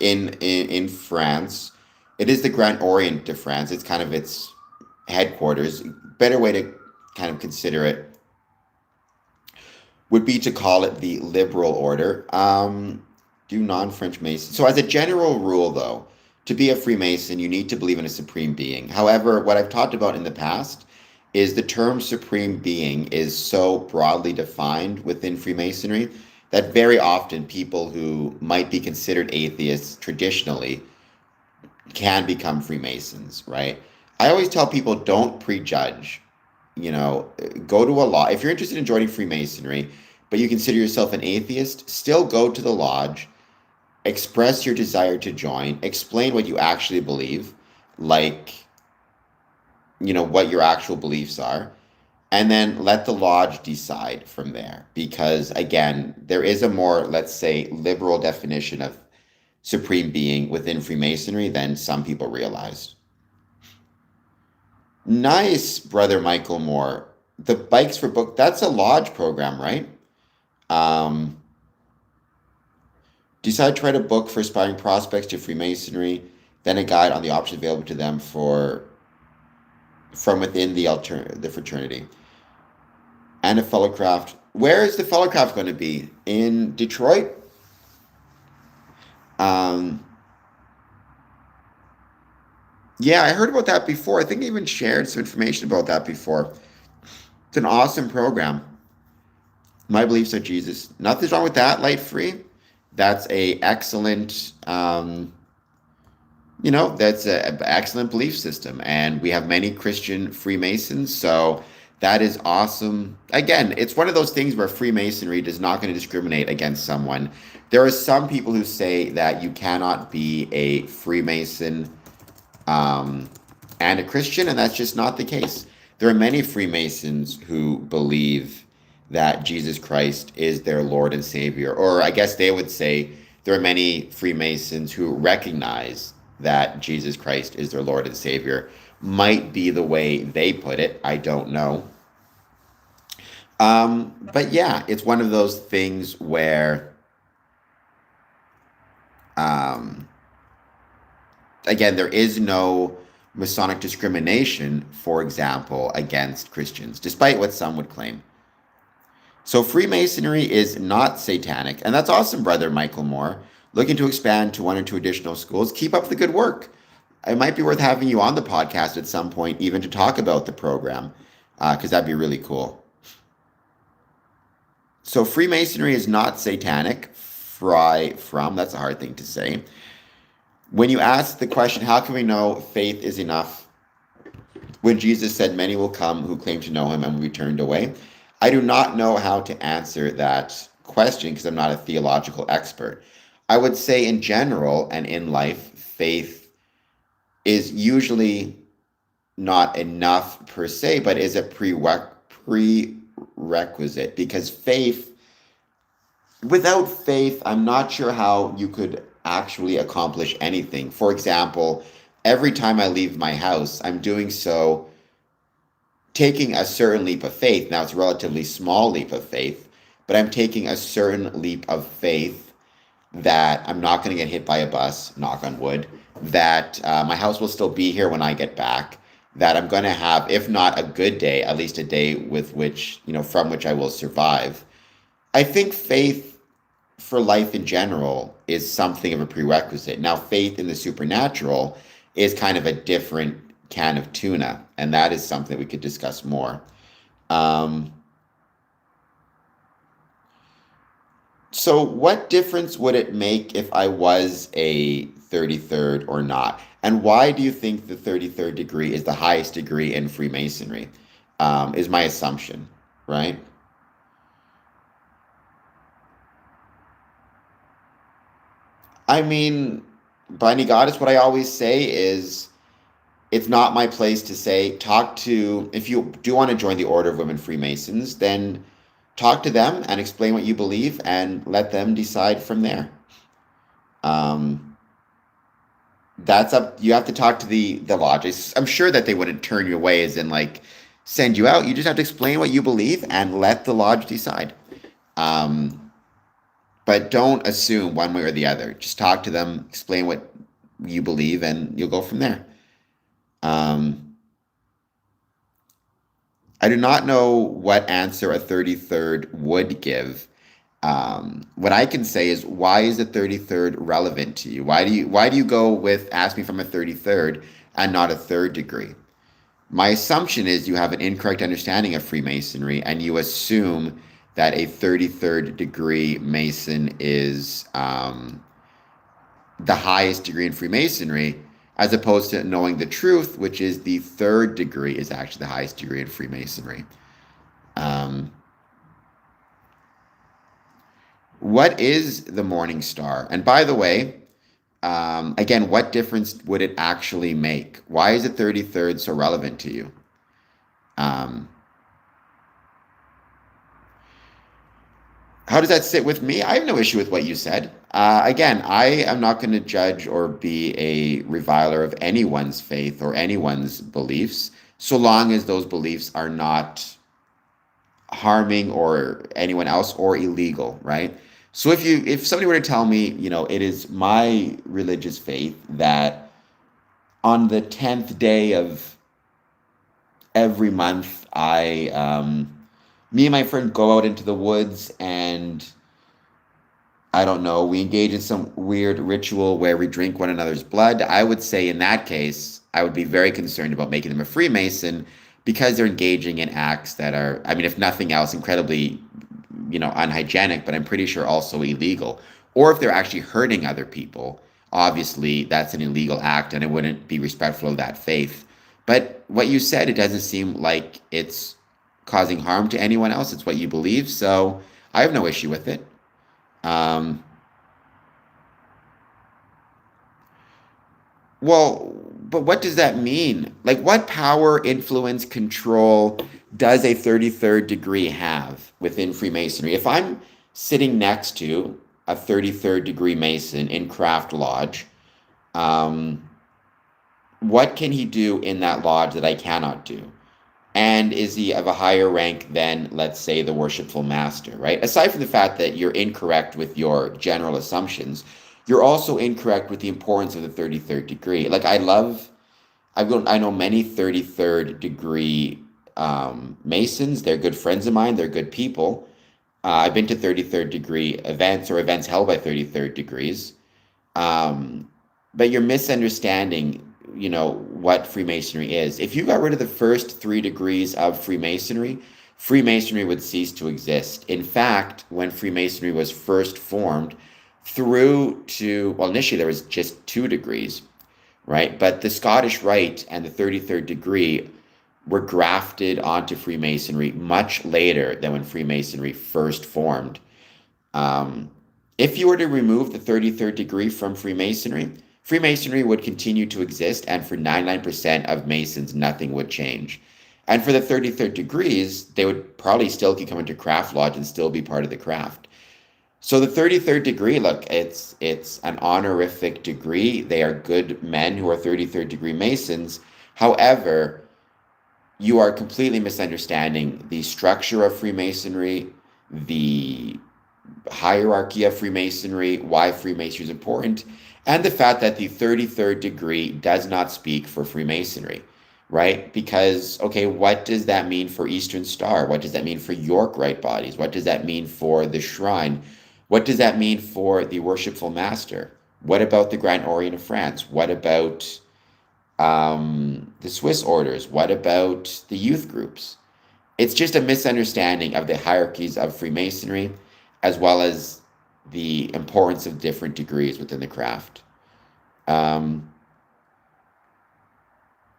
in France. It is the Grand Orient de France. It's kind of its headquarters. Better way to kind of consider it would be to call it the liberal order. Do non-French Masons. So as a general rule, though, to be a Freemason, you need to believe in a supreme being. However, what I've talked about in the past is the term supreme being is so broadly defined within Freemasonry that very often people who might be considered atheists traditionally can become Freemasons, right? I always tell people don't prejudge. Go to a lodge. If you're interested in joining Freemasonry, but you consider yourself an atheist, still go to the lodge, express your desire to join, explain what you actually believe, like, what your actual beliefs are, and then let the lodge decide from there. Because again, there is a more, let's say, liberal definition of supreme being within Freemasonry than some people realize. Nice, Brother Michael Moore. The Bikes for Book, that's a lodge program, right? Decide to write a book for aspiring prospects to Freemasonry, then a guide on the options available to them from within the fraternity. And a fellowcraft. Where is the fellowcraft going to be? In Detroit? Yeah, I heard about that before. I think I even shared some information about that before. It's an awesome program. My beliefs are Jesus. Nothing's wrong with that, light free. That's a excellent, that's an excellent belief system. And we have many Christian Freemasons, so that is awesome. Again, it's one of those things where Freemasonry is not going to discriminate against someone. There are some people who say that you cannot be a Freemason and a Christian, and that's just not the case. There are many Freemasons who believe that Jesus Christ is their Lord and Savior. Or I guess they would say there are many Freemasons who recognize that Jesus Christ is their Lord and Savior. Might be the way they put it. I don't know. But yeah, it's one of those things where, again, there is no Masonic discrimination, for example, against Christians, despite what some would claim. So Freemasonry is not satanic, and that's awesome, Brother Michael Moore. Looking to expand to 1 or 2 additional schools. Keep up the good work. It might be worth having you on the podcast at some point, even to talk about the program, because that'd be really cool. So Freemasonry is not satanic. That's a hard thing to say. When you ask the question, how can we know faith is enough? When Jesus said, many will come who claim to know him and will be turned away. I do not know how to answer that question because I'm not a theological expert. I would say in general and in life, faith is usually not enough per se, but is a prerequisite, because without faith, I'm not sure how you could actually accomplish anything. For example, every time I leave my house, I'm doing so taking a certain leap of faith. Now, it's a relatively small leap of faith, but I'm taking a certain leap of faith that I'm not going to get hit by a bus, knock on wood, that my house will still be here when I get back, that I'm going to have, if not a good day, at least a day from which I will survive. I think faith for life in general is something of a prerequisite. Now, faith in the supernatural is kind of a different can of tuna, and that is something we could discuss more. So, what difference would it make if I was a 33rd or not? And why do you think the 33rd degree is the highest degree in Freemasonry? Is my assumption, right? I mean, Bunny Goddess, what I always say is it's not my place to say, talk to, if you do want to join the Order of Women Freemasons, then talk to them and explain what you believe and let them decide from there. Um, that's up, you have to talk to the lodges. I'm sure that they wouldn't turn you away as in like send you out. You just have to explain what you believe and let the lodge decide. Um, but don't assume one way or the other. Just talk to them, explain what you believe, and you'll go from there. Um, I do not know what answer a 33rd would give. What I can say is, why is the 33rd relevant to you? Why do you go with ask me from a 33rd and not a third degree? My assumption is you have an incorrect understanding of Freemasonry and you assume that a 33rd degree Mason is the highest degree in Freemasonry, as opposed to knowing the truth, which is the third degree is actually the highest degree in Freemasonry. Um, what is the Morning Star? And by the way, again, what difference would it actually make? Why is the 33rd so relevant to you? Um, how does that sit with me? I have no issue with what you said. Again, I am not going to judge or be a reviler of anyone's faith or anyone's beliefs, so long as those beliefs are not harming or anyone else or illegal, right? So if somebody were to tell me, it is my religious faith that on the 10th day of every month, me and my friend go out into the woods and I don't know, we engage in some weird ritual where we drink one another's blood. I would say in that case, I would be very concerned about making them a Freemason because they're engaging in acts that are, I mean, if nothing else, incredibly, unhygienic, but I'm pretty sure also illegal. Or if they're actually hurting other people, obviously that's an illegal act and it wouldn't be respectful of that faith. But what you said, it doesn't seem like it's causing harm to anyone else. It's what you believe. So I have no issue with it. Um, well, but what does that mean? Like, what power, influence, control does a 33rd degree have within Freemasonry? If I'm sitting next to a 33rd degree Mason in Craft Lodge, um, what can he do in that lodge that I cannot do? And is he of a higher rank than, let's say, the worshipful master, right? Aside from the fact that you're incorrect with your general assumptions, you're also incorrect with the importance of the 33rd degree. Like, I know many 33rd degree Masons. They're good friends of mine. They're good people. I've been to 33rd degree events or events held by 33rd degrees. Um, but you're misunderstanding, what Freemasonry is. If you got rid of the first three degrees of Freemasonry, Freemasonry would cease to exist. In fact, when Freemasonry was first formed, well, initially there was just two degrees, right? But the Scottish Rite and the 33rd degree were grafted onto Freemasonry much later than when Freemasonry first formed. Um, if you were to remove the 33rd degree from Freemasonry, Freemasonry would continue to exist, and for 99% of Masons, nothing would change. And for the 33rd degrees, they would probably still keep coming to Craft Lodge and still be part of the craft. So the 33rd degree, look, it's an honorific degree. They are good men who are 33rd degree Masons. However, you are completely misunderstanding the structure of Freemasonry, the hierarchy of Freemasonry, why Freemasonry is important, and the fact that the 33rd degree does not speak for Freemasonry, right? Because, okay, what does that mean for Eastern Star? What does that mean for York Rite Bodies? What does that mean for the Shrine? What does that mean for the Worshipful Master? What about the Grand Orient of France? What about the Swiss orders? What about the youth groups? It's just a misunderstanding of the hierarchies of Freemasonry, as well as the importance of different degrees within the craft. Um,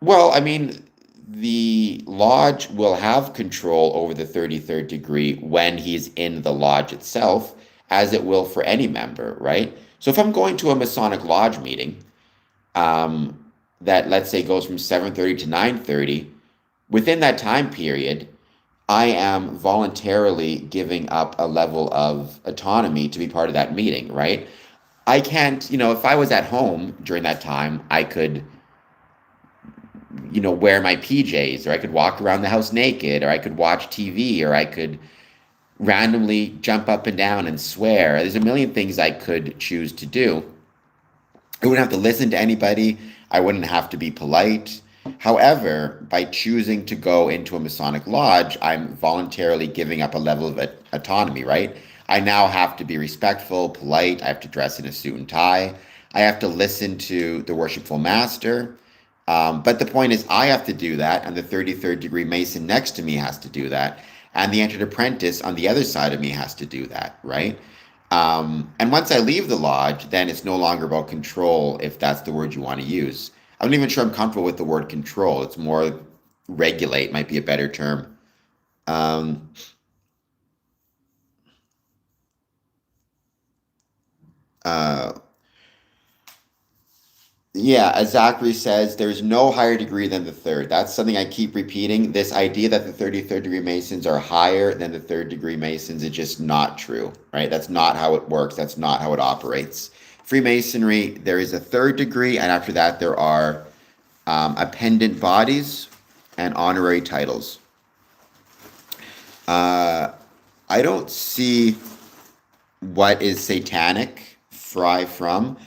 well, I mean, the lodge will have control over the 33rd degree when he's in the lodge itself, as it will for any member, right? So if I'm going to a Masonic lodge meeting, um, that let's say goes from 7:30 to 9:30, within that time period, I am voluntarily giving up a level of autonomy to be part of that meeting, right? I can't, if I was at home during that time, I could, wear my PJs, or I could walk around the house naked, or I could watch TV, or I could randomly jump up and down and swear. There's a million things I could choose to do. I wouldn't have to listen to anybody. I wouldn't have to be polite. However, by choosing to go into a Masonic lodge, I'm voluntarily giving up a level of autonomy, right? I now have to be respectful, polite. I have to dress in a suit and tie. I have to listen to the worshipful master. But the point is, I have to do that, and the 33rd degree Mason next to me has to do that, and the entered apprentice on the other side of me has to do that, right? And once I leave the lodge, then it's no longer about control, if that's the word you want to use. I'm not even sure I'm comfortable with the word control. It's more regulate, might be a better term. Um, uh, Yeah, as Zachary says, there's no higher degree than the third. That's something I keep repeating. This idea that the 33rd degree Masons are higher than the third degree Masons is just not true, right? That's not how it works. That's not how it operates. Freemasonry, there is a third degree, and after that, there are appendant bodies and honorary titles. Uh, I don't see what is satanic from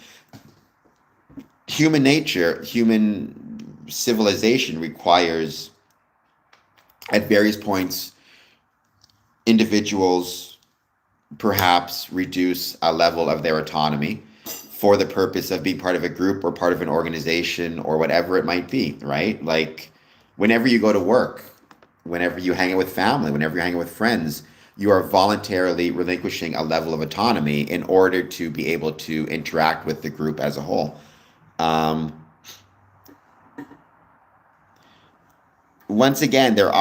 human nature, human civilization requires at various points individuals perhaps reduce a level of their autonomy for the purpose of being part of a group or part of an organization or whatever it might be, right? Like whenever you go to work, whenever you hang out with family, whenever you hang out with friends, you are voluntarily relinquishing a level of autonomy in order to be able to interact with the group as a whole. Um, Once again, there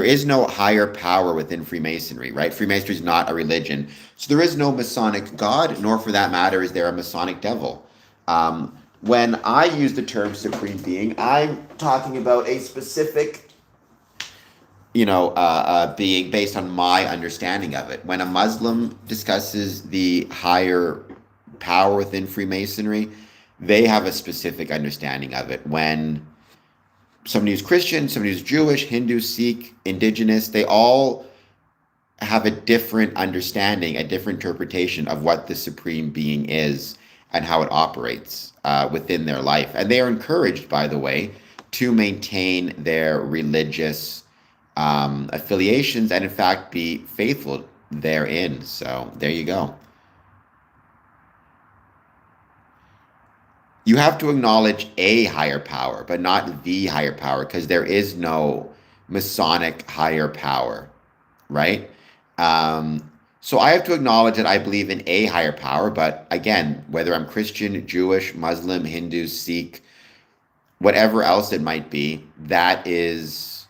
is no higher power within Freemasonry, right? Freemasonry is not a religion. So there is no Masonic God, nor for that matter is there a Masonic devil. When I use the term supreme being, I'm talking about a specific, being based on my understanding of it. When a Muslim discusses the higher power within Freemasonry, they have a specific understanding of it. When somebody who's Christian, somebody who's Jewish, Hindu, Sikh, Indigenous, they all have a different understanding, a different interpretation of what the supreme being is and how it operates within their life. And they are encouraged, by the way, to maintain their religious affiliations and, in fact, be faithful therein. So there you go. You have to acknowledge a higher power, but not the higher power, because there is no Masonic higher power, right? So I have to acknowledge that I believe in a higher power, but again, whether I'm Christian, Jewish, Muslim, Hindu, Sikh, whatever else it might be, that is,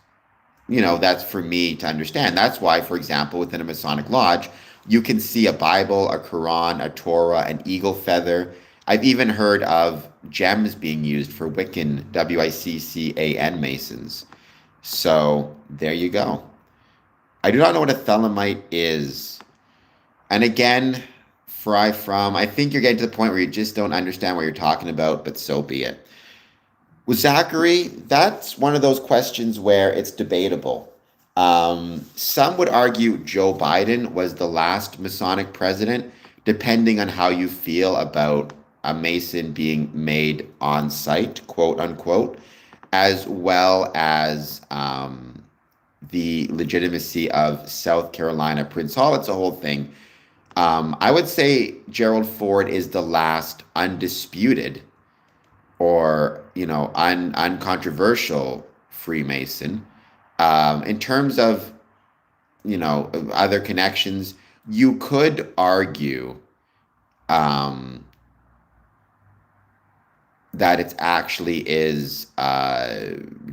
that's for me to understand. That's why, for example, within a Masonic lodge, you can see a Bible, a Quran, a Torah, an eagle feather. I've even heard of gems being used for Wiccan, Wiccan Masons. So there you go. I do not know what a Thelemite is. And again, I think you're getting to the point where you just don't understand what you're talking about, but so be it. With Zachary, that's one of those questions where it's debatable. Some would argue Joe Biden was the last Masonic president, depending on how you feel about a Mason being made on site, quote unquote, as well as the legitimacy of South Carolina Prince Hall. It's a whole thing. I would say Gerald Ford is the last undisputed or uncontroversial Freemason. In terms of other connections, you could argue um, that it actually is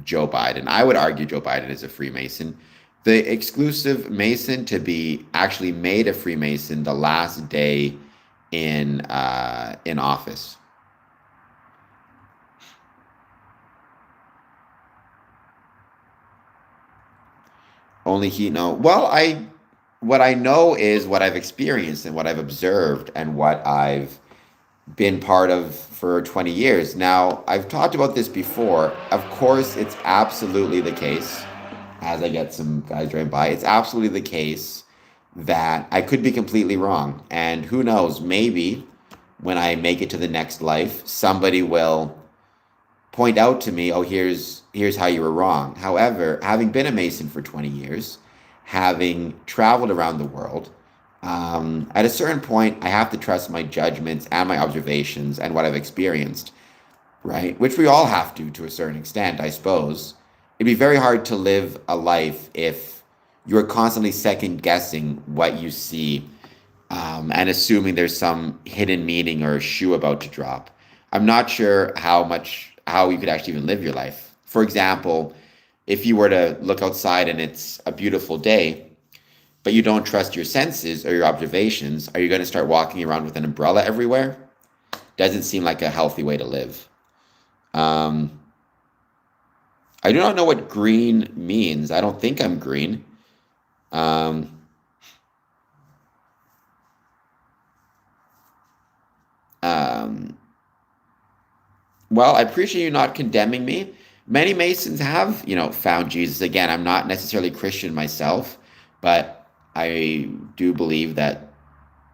Joe Biden. I would argue Joe Biden is a Freemason. The exclusive Mason to be actually made a Freemason the last day in office. Only he know. Well, I what I know is what I've experienced and what I've observed and what I've been part of for 20 years. Now, I've talked about this before. Of course, it's absolutely the case, as I get some guys driving by, it's absolutely the case that I could be completely wrong. And who knows, maybe when I make it to the next life, somebody will point out to me, oh, here's how you were wrong. However, having been a Mason for 20 years, having traveled around the world, at a certain point, I have to trust my judgments and my observations and what I've experienced, right? Which we all have to a certain extent, I suppose. It'd be very hard to live a life if you're constantly second guessing what you see, and assuming there's some hidden meaning or a shoe about to drop. I'm not sure how you could actually even live your life. For example, if you were to look outside and it's a beautiful day, but you don't trust your senses or your observations, are you going to start walking around with an umbrella everywhere? Doesn't seem like a healthy way to live. Um, I do not know what green means. I don't think I'm green. Um, um, well, I appreciate you not condemning me. Many Masons have, found Jesus. Again, I'm not necessarily Christian myself, but I do believe that,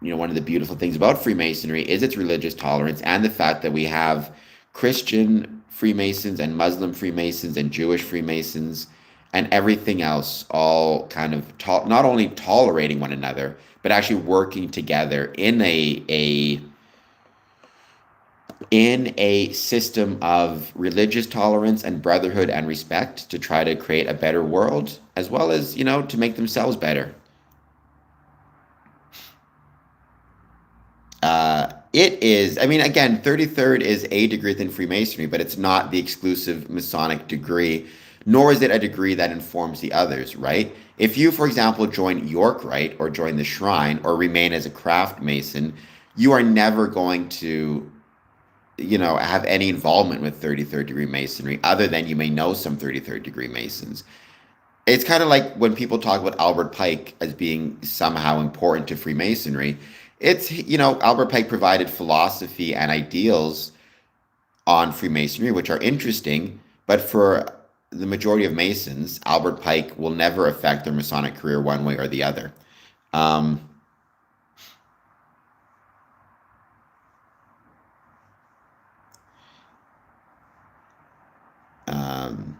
one of the beautiful things about Freemasonry is its religious tolerance and the fact that we have Christian Freemasons and Muslim Freemasons and Jewish Freemasons and everything else all kind of not only tolerating one another, but actually working together in a system of religious tolerance and brotherhood and respect to try to create a better world, as well as, to make themselves better. It is, I mean, again, 33rd is a degree within Freemasonry, but it's not the exclusive Masonic degree, nor is it a degree that informs the others, right? If you, for example, join York Rite or join the Shrine or remain as a craft Mason, you are never going to, have any involvement with 33rd degree Masonry other than you may know some 33rd degree Masons. It's kind of like when people talk about Albert Pike as being somehow important to Freemasonry. It's, Albert Pike provided philosophy and ideals on Freemasonry, which are interesting, but for the majority of Masons, Albert Pike will never affect their Masonic career one way or the other. Um, um,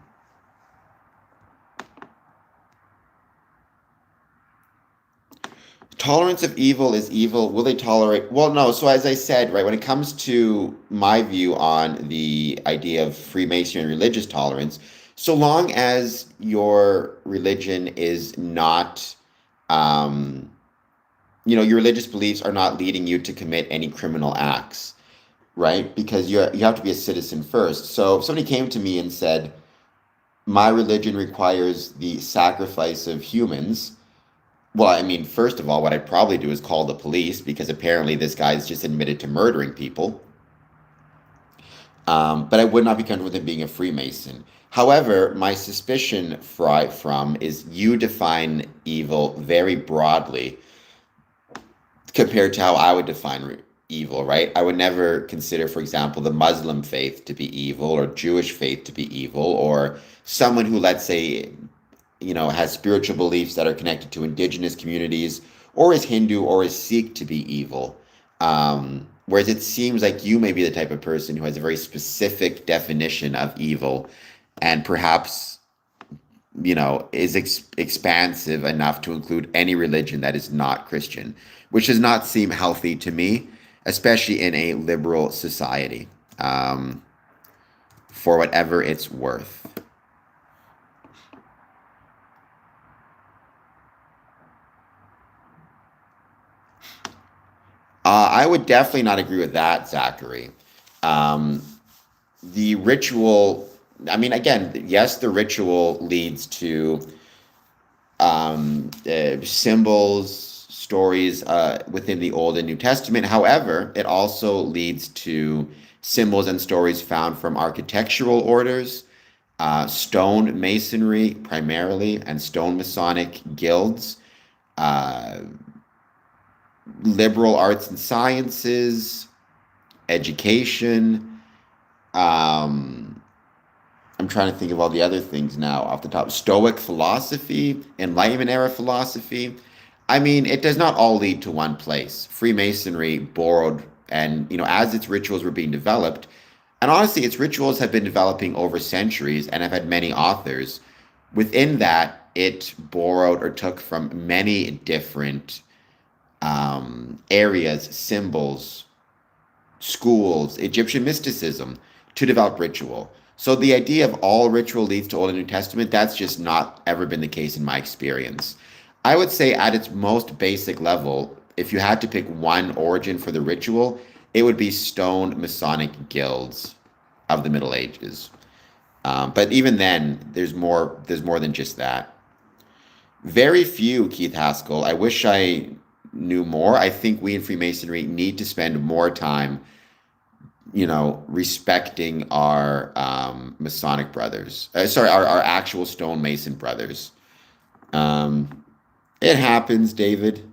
Tolerance of evil is evil. Will they tolerate? Well, no. So as I said, right, when it comes to my view on the idea of Freemasonry and religious tolerance, so long as your religion is not, um, your religious beliefs are not leading you to commit any criminal acts, right? Because you have to be a citizen first. So if somebody came to me and said, my religion requires the sacrifice of humans. Well, I mean, first of all, what I'd probably do is call the police because apparently this guy's just admitted to murdering people. But I would not be comfortable with him being a Freemason. However, my suspicion from is you define evil very broadly compared to how I would define evil, right? I would never consider, for example, the Muslim faith to be evil or Jewish faith to be evil or someone who, let's say, has spiritual beliefs that are connected to indigenous communities, or is Hindu or is Sikh to be evil. Whereas it seems like you may be the type of person who has a very specific definition of evil and perhaps, is expansive enough to include any religion that is not Christian, which does not seem healthy to me, especially in a liberal society, for whatever it's worth. I would definitely not agree with that, Zachary. Um, the ritual, I mean, again, yes, the ritual leads to symbols, stories within the Old and New Testament. However, it also leads to symbols and stories found from architectural orders, stone masonry primarily, and stone Masonic guilds, uh, liberal arts and sciences, education. Um, I'm trying to think of all the other things now off the top. Stoic philosophy, Enlightenment era philosophy. I mean, it does not all lead to one place. Freemasonry borrowed, and as its rituals were being developed, and honestly, its rituals have been developing over centuries and have had many authors. Within that, it borrowed or took from many different areas, symbols, schools, Egyptian mysticism to develop ritual. So the idea of all ritual leads to Old and New Testament, that's just not ever been the case in my experience. I would say at its most basic level, if you had to pick one origin for the ritual, it would be stone Masonic guilds of the Middle Ages. But even then, there's more. There's more than just that. Very few, Keith Haskell. I wish I knew more. I think we in Freemasonry need to spend more time respecting our Masonic brothers. Sorry, our actual stonemason brothers. Um, it happens, David.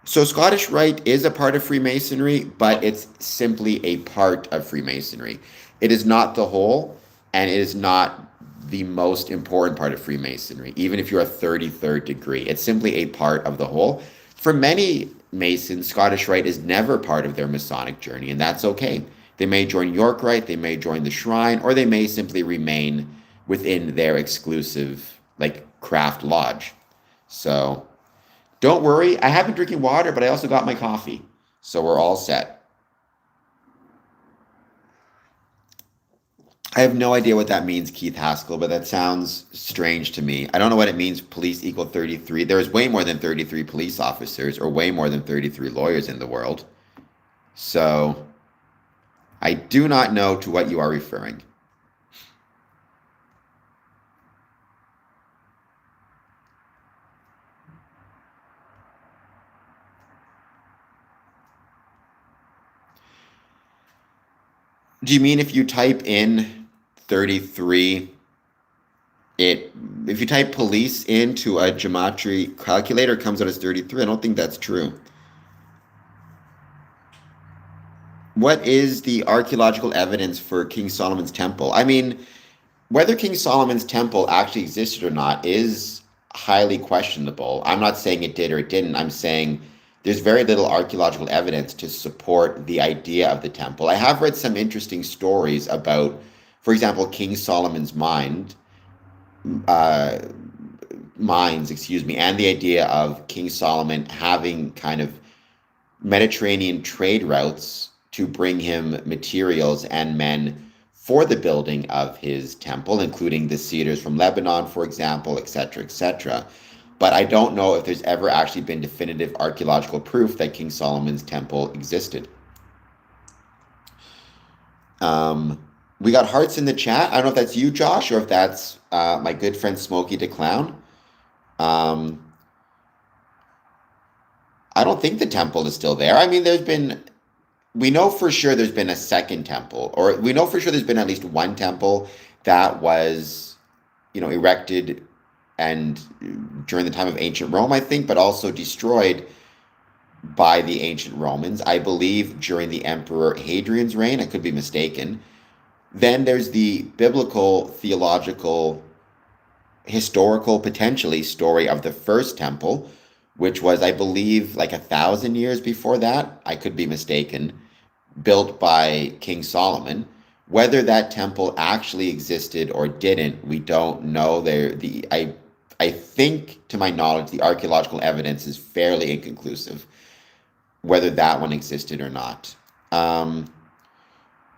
So Scottish Rite is a part of Freemasonry, but it's simply a part of Freemasonry. It is not the whole, and it is not the most important part of Freemasonry, even if you're a 33rd degree. It's simply a part of the whole. For many Masons, Scottish Rite is never part of their Masonic journey, and that's okay. They may join York Rite, they may join the Shrine, or they may simply remain within their exclusive, like, craft lodge. So don't worry, I have been drinking water, but I also got my coffee. So we're all set. I have no idea what that means, Keith Haskell, but that sounds strange to me. I don't know what it means, police equal 33. There's way more than 33 police officers or way more than 33 lawyers in the world. So I do not know to what you are referring. Do you mean if you type in 33, it if you type police into a gematria calculator, it comes out as 33? I don't think that's true. What is the archaeological evidence for King Solomon's temple? I mean, whether King Solomon's temple actually existed or not is highly questionable. I'm not saying it did or it didn't. I'm saying there's very little archaeological evidence to support the idea of the temple. I have read some interesting stories about, for example, King Solomon's uh, mines, excuse me, and the idea of King Solomon having kind of Mediterranean trade routes to bring him materials and men for the building of his temple, including the cedars from Lebanon, for example, etc., etc. But I don't know if there's ever actually been definitive archaeological proof that King Solomon's temple existed. We got hearts in the chat. I don't know if that's you, Josh, or if that's my good friend Smokey the Clown. Um, I don't think the temple is still there. I mean, we know for sure there's been a second temple, or we know for sure there's been at least one temple that was, erected and during the time of ancient Rome, I think, but also destroyed by the ancient Romans, I believe during the Emperor Hadrian's reign. I could be mistaken. Then there's the biblical, theological, historical, potentially story of the first temple, which was, I believe, like 1,000 years before that. I could be mistaken, built by King Solomon. Whether that temple actually existed or didn't, we don't know. I think, to my knowledge, the archaeological evidence is fairly inconclusive, whether that one existed or not.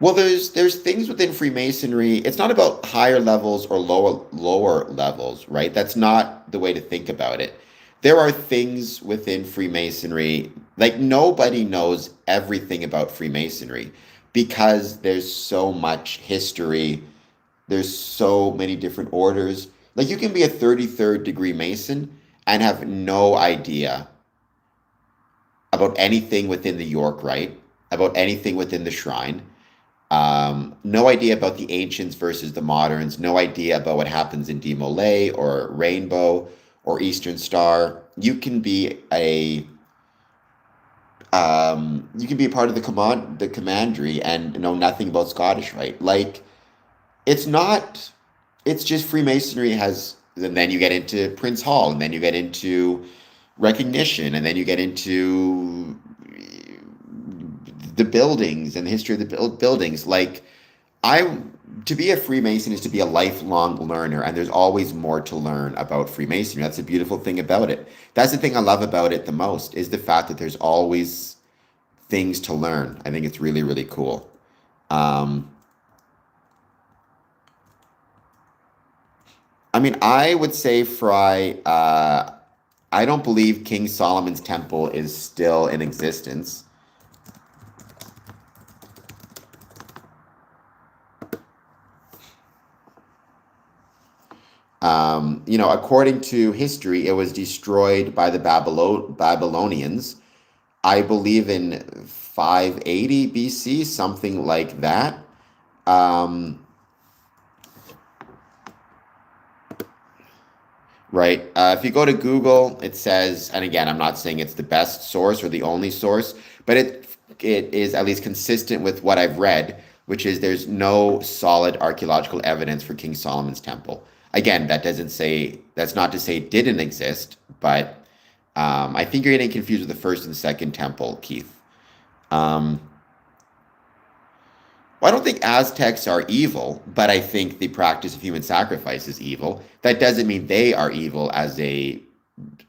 Well, there's things within Freemasonry. It's not about higher levels or lower levels, right? That's not the way to think about it. there are things within Freemasonry, like nobody knows everything about Freemasonry because there's so much history, there's so many different orders. Like you can be a 33rd degree Mason and have no idea about anything within the York Rite, about anything within the Shrine. No idea about the ancients versus the moderns. No idea about what happens in Demolay or Rainbow or Eastern Star. You can be a part of the commandery and know nothing about Scottish Rite. Like it's not. It's just Freemasonry has. And then you get into Prince Hall, and then you get into recognition, and then you get into the buildings and the history of the buildings. Like I to be a Freemason is to be a lifelong learner, and there's always more to learn about Freemasonry. That's a beautiful thing about it. That's the thing I love about it the most is the fact that there's always things to learn. I think it's really, really cool. Um, I mean, I would say, Fry, I don't believe King Solomon's temple is still in existence. According to history, it was destroyed by the Babylonians, I believe in 580 BC, something like that. Um, right. If you go to Google, it says, and again, I'm not saying it's the best source or the only source, but it is at least consistent with what I've read, which is there's no solid archaeological evidence for King Solomon's temple. Again, that's not to say it didn't exist, but I think you're getting confused with the first and second temple, Keith. Um, well, I don't think Aztecs are evil, but I think the practice of human sacrifice is evil. That doesn't mean they are evil as a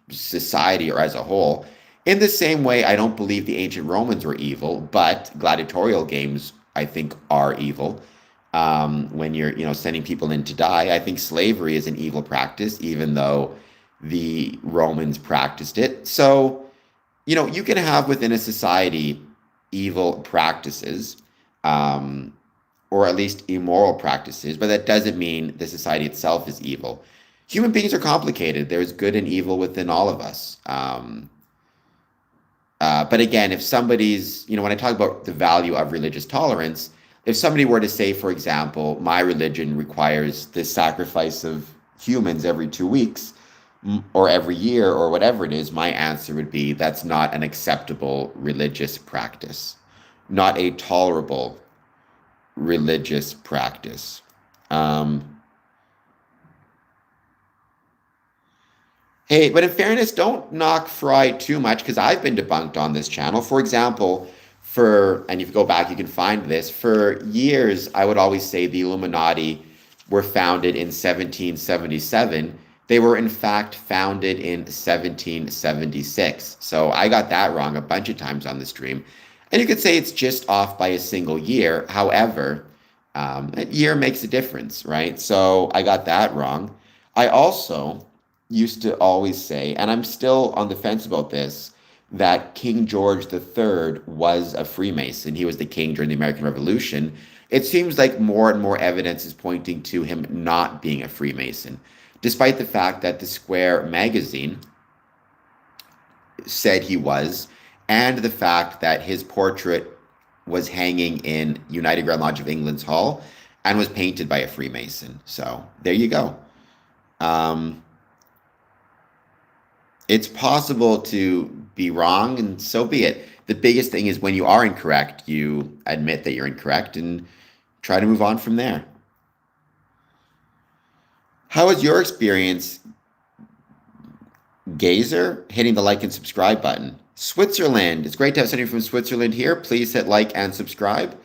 society or as a whole. In the same way, I don't believe the ancient Romans were evil, but gladiatorial games, I think, are evil. When you're, sending people in to die, I think slavery is an evil practice, even though the Romans practiced it. So, you can have within a society evil practices, um, or at least immoral practices, but that doesn't mean the society itself is evil. Human beings are complicated. There's good and evil within all of us. But again, if somebody's, when I talk about the value of religious tolerance, if somebody were to say, for example, my religion requires the sacrifice of humans every 2 weeks or every year or whatever it is, my answer would be that's not an acceptable religious practice, not a tolerable religious practice. Um, Hey, but in fairness, don't knock Fry too much because I've been debunked on this channel. For example, and if you go back, you can find this. For years, I would always say the Illuminati were founded in 1777. They were, in fact, founded in 1776. So I got that wrong a bunch of times on the stream. And you could say it's just off by a single year. However, a year makes a difference, right? So I got that wrong. I also used to always say, and I'm still on the fence about this, that King George III was a Freemason. He was the king during the American Revolution. It seems like more and more evidence is pointing to him not being a Freemason, despite the fact that the Square magazine said he was, and the fact that his portrait was hanging in United Grand Lodge of England's hall and was painted by a Freemason. So there you go. Um, it's possible to be wrong, and so be it. The biggest thing is when you are incorrect, you admit that you're incorrect and try to move on from there. How was your experience, Gazer, hitting the like and subscribe button? Switzerland. It's great to have somebody from Switzerland here. Please hit like and subscribe.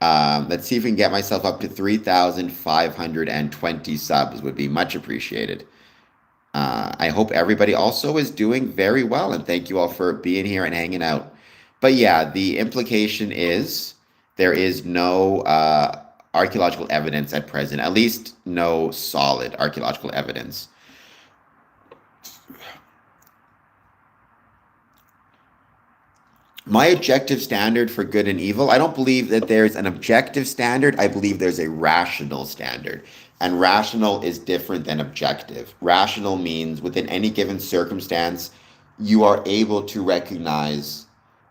Let's see if we can get myself up to 3,520 subs. Would be much appreciated. I hope everybody also is doing very well, and thank you all for being here and hanging out. But yeah, the implication is there is no archaeological evidence at present, at least no solid archaeological evidence. My objective standard for good and evil, I don't believe that there's an objective standard. I believe there's a rational standard. And rational is different than objective. Rational means within any given circumstance, you are able to recognize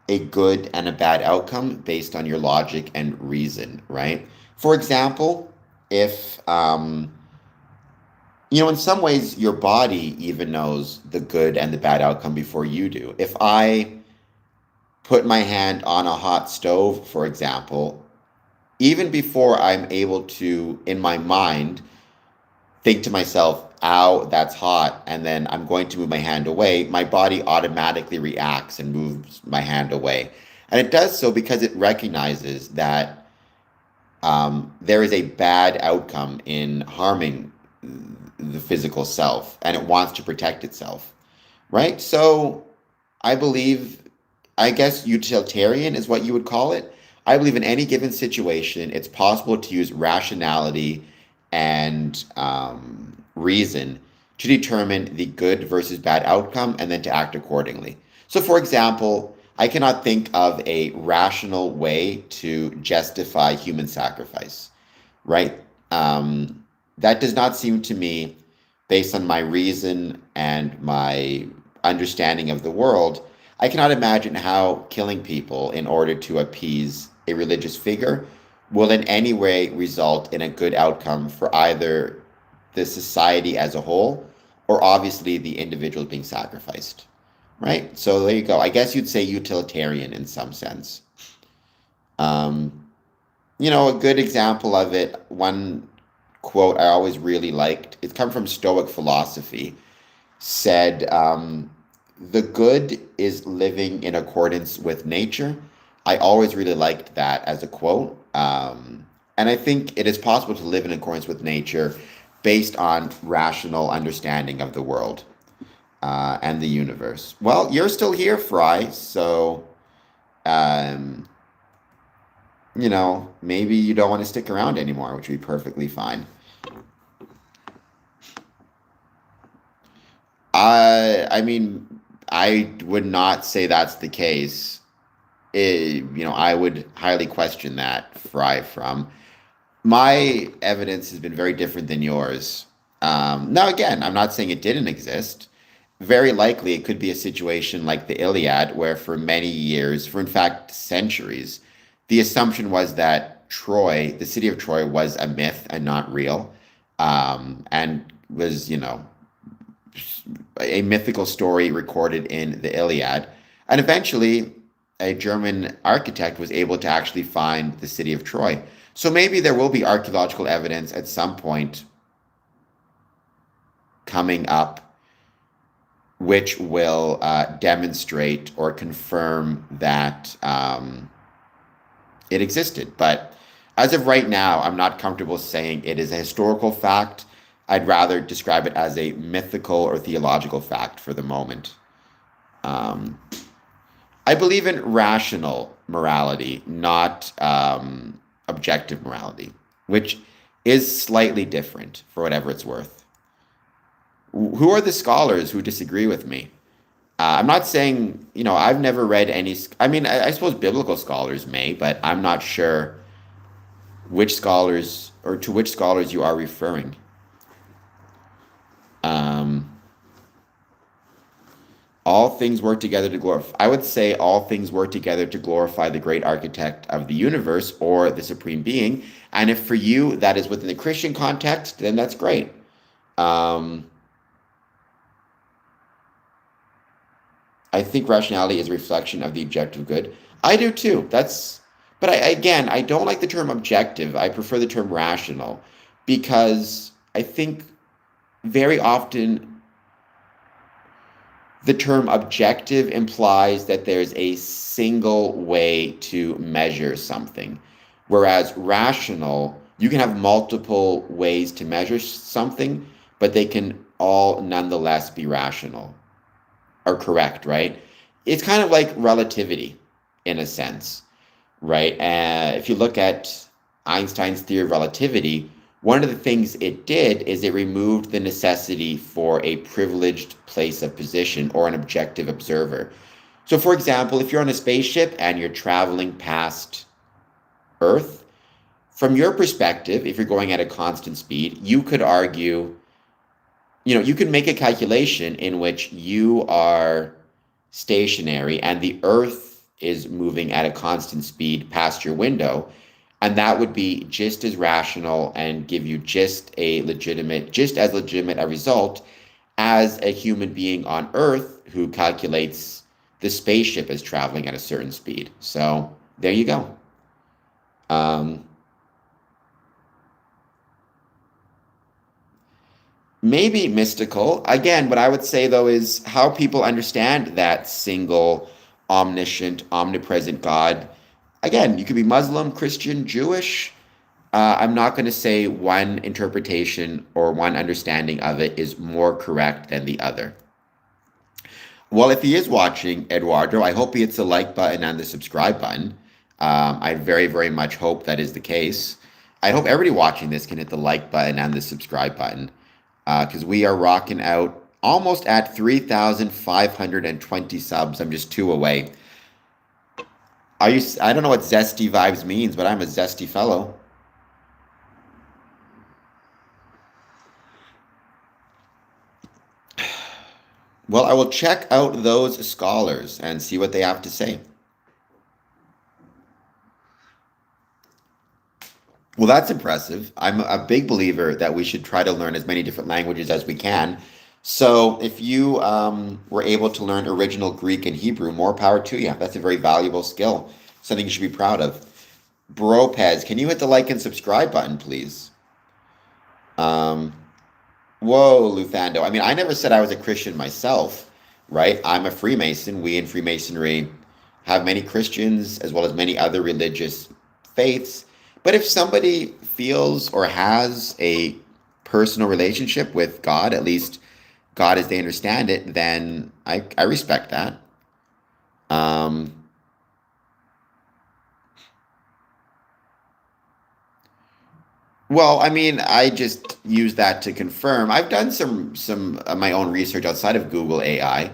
a good and a bad outcome based on your logic and reason, right? For example, if, in some ways, your body even knows the good and the bad outcome before you do. If I put my hand on a hot stove, for example, even before I'm able to, in my mind, think to myself, ow, that's hot, and then I'm going to move my hand away, my body automatically reacts and moves my hand away. And it does so because it recognizes that there is a bad outcome in harming the physical self, and it wants to protect itself, right? So I believe, I guess utilitarian is what you would call it. I believe in any given situation, it's possible to use rationality and reason to determine the good versus bad outcome and then to act accordingly. So, for example, I cannot think of a rational way to justify human sacrifice, right? That does not seem to me, based on my reason and my understanding of the world, I cannot imagine how killing people in order to appease a religious figure will in any way result in a good outcome for either the society as a whole or obviously the individual being sacrificed, right? So there you go. I guess you'd say utilitarian in some sense. A good example of it, one quote I always really liked, it's come from Stoic philosophy, said, the good is living in accordance with nature. I always really liked that as a quote. And I think it is possible to live in accordance with nature based on rational understanding of the world and the universe. Well, you're still here, Fry, so, maybe you don't want to stick around anymore, which would be perfectly fine. I mean, I would not say that's the case. I would highly question that, Fry, from. My evidence has been very different than yours. Now, again, I'm not saying it didn't exist. Very likely it could be a situation like the Iliad, where for many years, for in fact centuries, the assumption was that Troy, the city of Troy, was a myth and not real, and was, a mythical story recorded in the Iliad. And eventually, a German architect was able to actually find the city of Troy. So maybe there will be archaeological evidence at some point coming up which will demonstrate or confirm that it existed. But as of right now, I'm not comfortable saying it is a historical fact. I'd rather describe it as a mythical or theological fact for the moment. I believe in rational morality, not objective morality, which is slightly different for whatever it's worth. Who are the scholars who disagree with me? I'm not saying, I've never read any. I mean, I suppose biblical scholars may, but I'm not sure which scholars or to which scholars you are referring. All things work together to glorify. I would say all things work together to glorify the great architect of the universe or the supreme being. And if for you that is within the Christian context, then that's great. I think rationality is a reflection of the objective good. I do too. But I don't like the term objective. I prefer the term rational because I think very often the term objective implies that there's a single way to measure something, whereas rational, you can have multiple ways to measure something, but they can all nonetheless be rational or correct, right? It's kind of like relativity in a sense, right? If you look at Einstein's theory of relativity, one of the things it did is it removed the necessity for a privileged place of position or an objective observer. So, for example, if you're on a spaceship and you're traveling past Earth, from your perspective, if you're going at a constant speed, you could argue, you can make a calculation in which you are stationary and the Earth is moving at a constant speed past your window. And that would be just as rational and give you just as legitimate a result as a human being on Earth who calculates the spaceship is traveling at a certain speed. So there you go. Um, Maybe mystical. Again, what I would say though is how people understand that single, omniscient, omnipresent God. Again, you could be Muslim, Christian, Jewish. I'm not going to say one interpretation or one understanding of it is more correct than the other. Well, if he is watching, Eduardo, I hope he hits the like button and the subscribe button. I very, very much hope that is the case. I hope everybody watching this can hit the like button and the subscribe button because we are rocking out almost at 3,520 subs. I'm just two away. I don't know what zesty vibes means, but I'm a zesty fellow. Well, I will check out those scholars and see what they have to say. Well, that's impressive. I'm a big believer that we should try to learn as many different languages as we can. So, if you were able to learn original Greek and Hebrew, more power to you. That's a very valuable skill, something you should be proud of. Bropez, can you hit the like and subscribe button, please? Um, Whoa, Luthando. I mean, I never said I was a Christian myself, right? I'm a Freemason. We in Freemasonry have many Christians as well as many other religious faiths. But if somebody feels or has a personal relationship with God, at least God as they understand it, then I respect that. Um, Well, I mean, I just use that to confirm. I've done some of my own research outside of Google AI,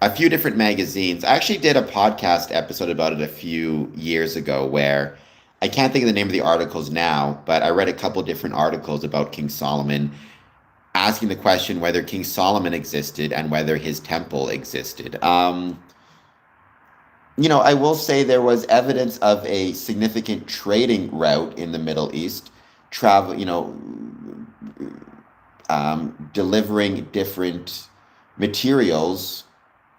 a few different magazines. I actually did a podcast episode about it a few years ago where I can't think of the name of the articles now, but I read a couple different articles about King Solomon, asking the question whether King Solomon existed and whether his temple existed. I will say there was evidence of a significant trading route in the Middle East, travel, delivering different materials,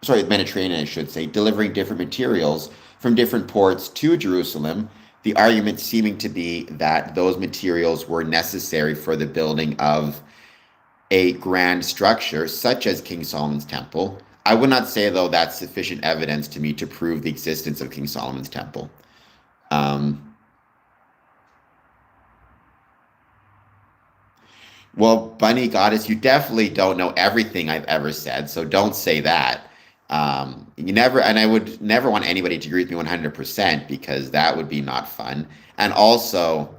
sorry, Mediterranean, I should say, delivering different materials from different ports to Jerusalem. The argument seeming to be that those materials were necessary for the building of a grand structure, such as King Solomon's Temple. I would not say, though, that's sufficient evidence to me to prove the existence of King Solomon's Temple. Um, Well, Bunny Goddess, you definitely don't know everything I've ever said, so don't say that. And I would never want anybody to agree with me 100% because that would be not fun. And also,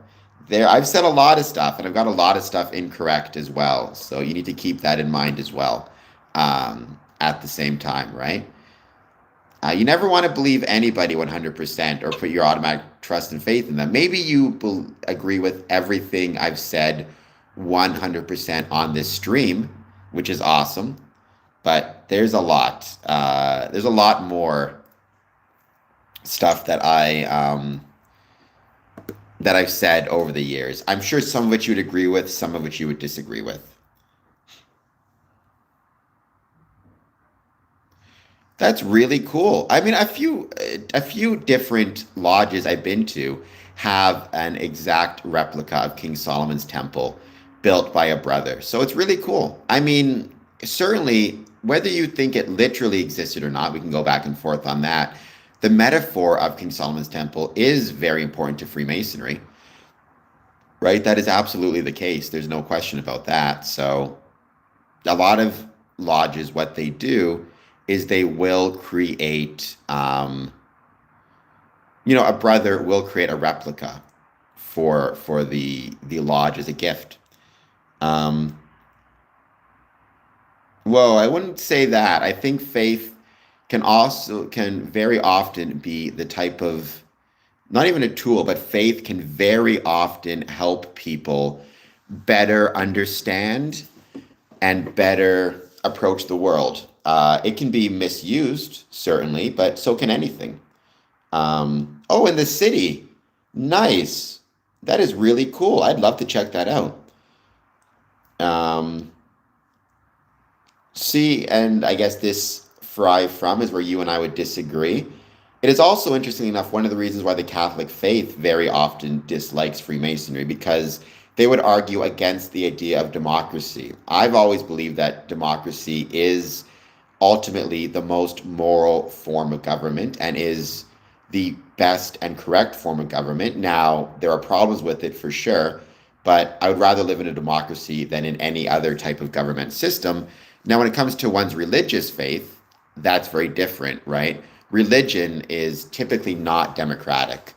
I've said a lot of stuff, and I've got a lot of stuff incorrect as well. So you need to keep that in mind as well. At the same time, right? You never want to believe anybody 100% or put your automatic trust and faith in them. Maybe you agree with everything I've said 100% on this stream, which is awesome. But there's a lot. There's a lot more stuff that I've said over the years. I'm sure some of which you would agree with, some of which you would disagree with. That's really cool. I mean, a few different lodges I've been to have an exact replica of King Solomon's temple built by a brother. So it's really cool. I mean, certainly whether you think it literally existed or not, we can go back and forth on that. The metaphor of King Solomon's temple is very important to Freemasonry, right? That is absolutely the case. There's no question about that. So a lot of lodges, what they do is they will create, a brother will create a replica for the lodge as a gift. Um, Whoa, I wouldn't say that. I think faith can very often be the type of, not even a tool, but faith can very often help people better understand and better approach the world. It can be misused, certainly, but so can anything. Oh, in the city. Nice. That is really cool. I'd love to check that out. Um, See, and I guess this fry from is where you and I would disagree. It is also, interesting enough, one of the reasons why the Catholic faith very often dislikes Freemasonry, because they would argue against the idea of democracy. I've always believed that democracy is ultimately the most moral form of government and is the best and correct form of government. Now, there are problems with it for sure, but I would rather live in a democracy than in any other type of government system. Now, when it comes to one's religious faith, that's very different, right? Religion is typically not democratic.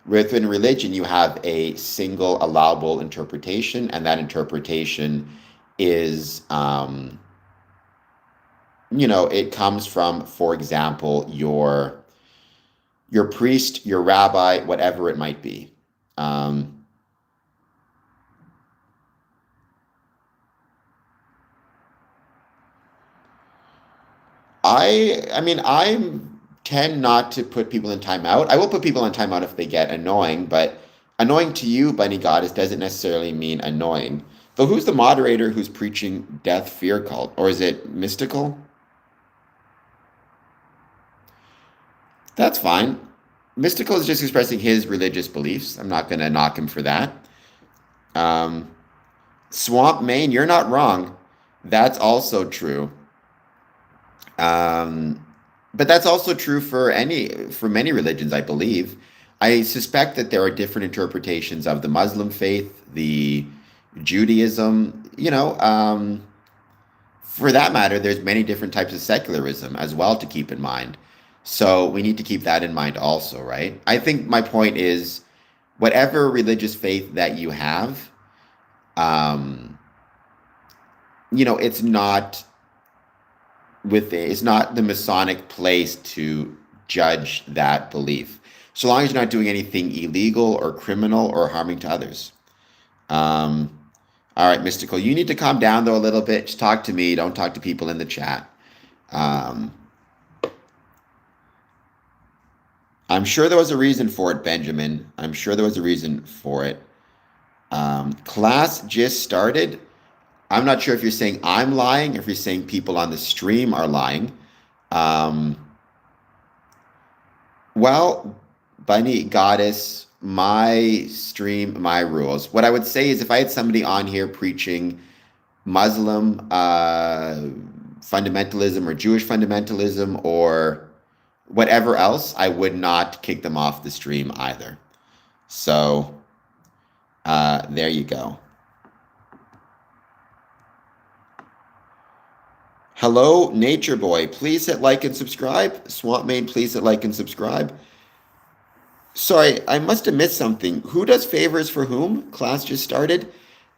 Within religion, you have a single allowable interpretation, and that interpretation is, it comes from, for example, your priest, your rabbi, whatever it might be. Um, I tend not to put people in timeout. I will put people in timeout if they get annoying, but annoying to you, Bunny Goddess, doesn't necessarily mean annoying. Though who's the moderator who's preaching death fear cult? Or is it mystical? That's fine. Mystical is just expressing his religious beliefs. I'm not going to knock him for that. Um, Swamp Main, you're not wrong. That's also true. Um, but that's also true for many religions, I believe. I suspect that there are different interpretations of the Muslim faith, the Judaism, for that matter, there's many different types of secularism as well to keep in mind. So we need to keep that in mind also, right? I think my point is whatever religious faith that you have, um, it's not it's not the Masonic place to judge that belief. So long as you're not doing anything illegal or criminal or harming to others. Um, all right, Mystical, you need to calm down though a little bit. Just talk to me. Don't talk to people in the chat. Um, I'm sure there was a reason for it, Benjamin. I'm sure there was a reason for it. Class just started. I'm not sure if you're saying I'm lying, or if you're saying people on the stream are lying. Um, well, Bunny Goddess, my stream, my rules. What I would say is if I had somebody on here preaching Muslim fundamentalism or Jewish fundamentalism or whatever else, I would not kick them off the stream either. So there you go. Hello, Nature Boy. Please hit like and subscribe. Swamp Main, please hit like and subscribe. Sorry, I must have missed something. Who does favors for whom? Class just started.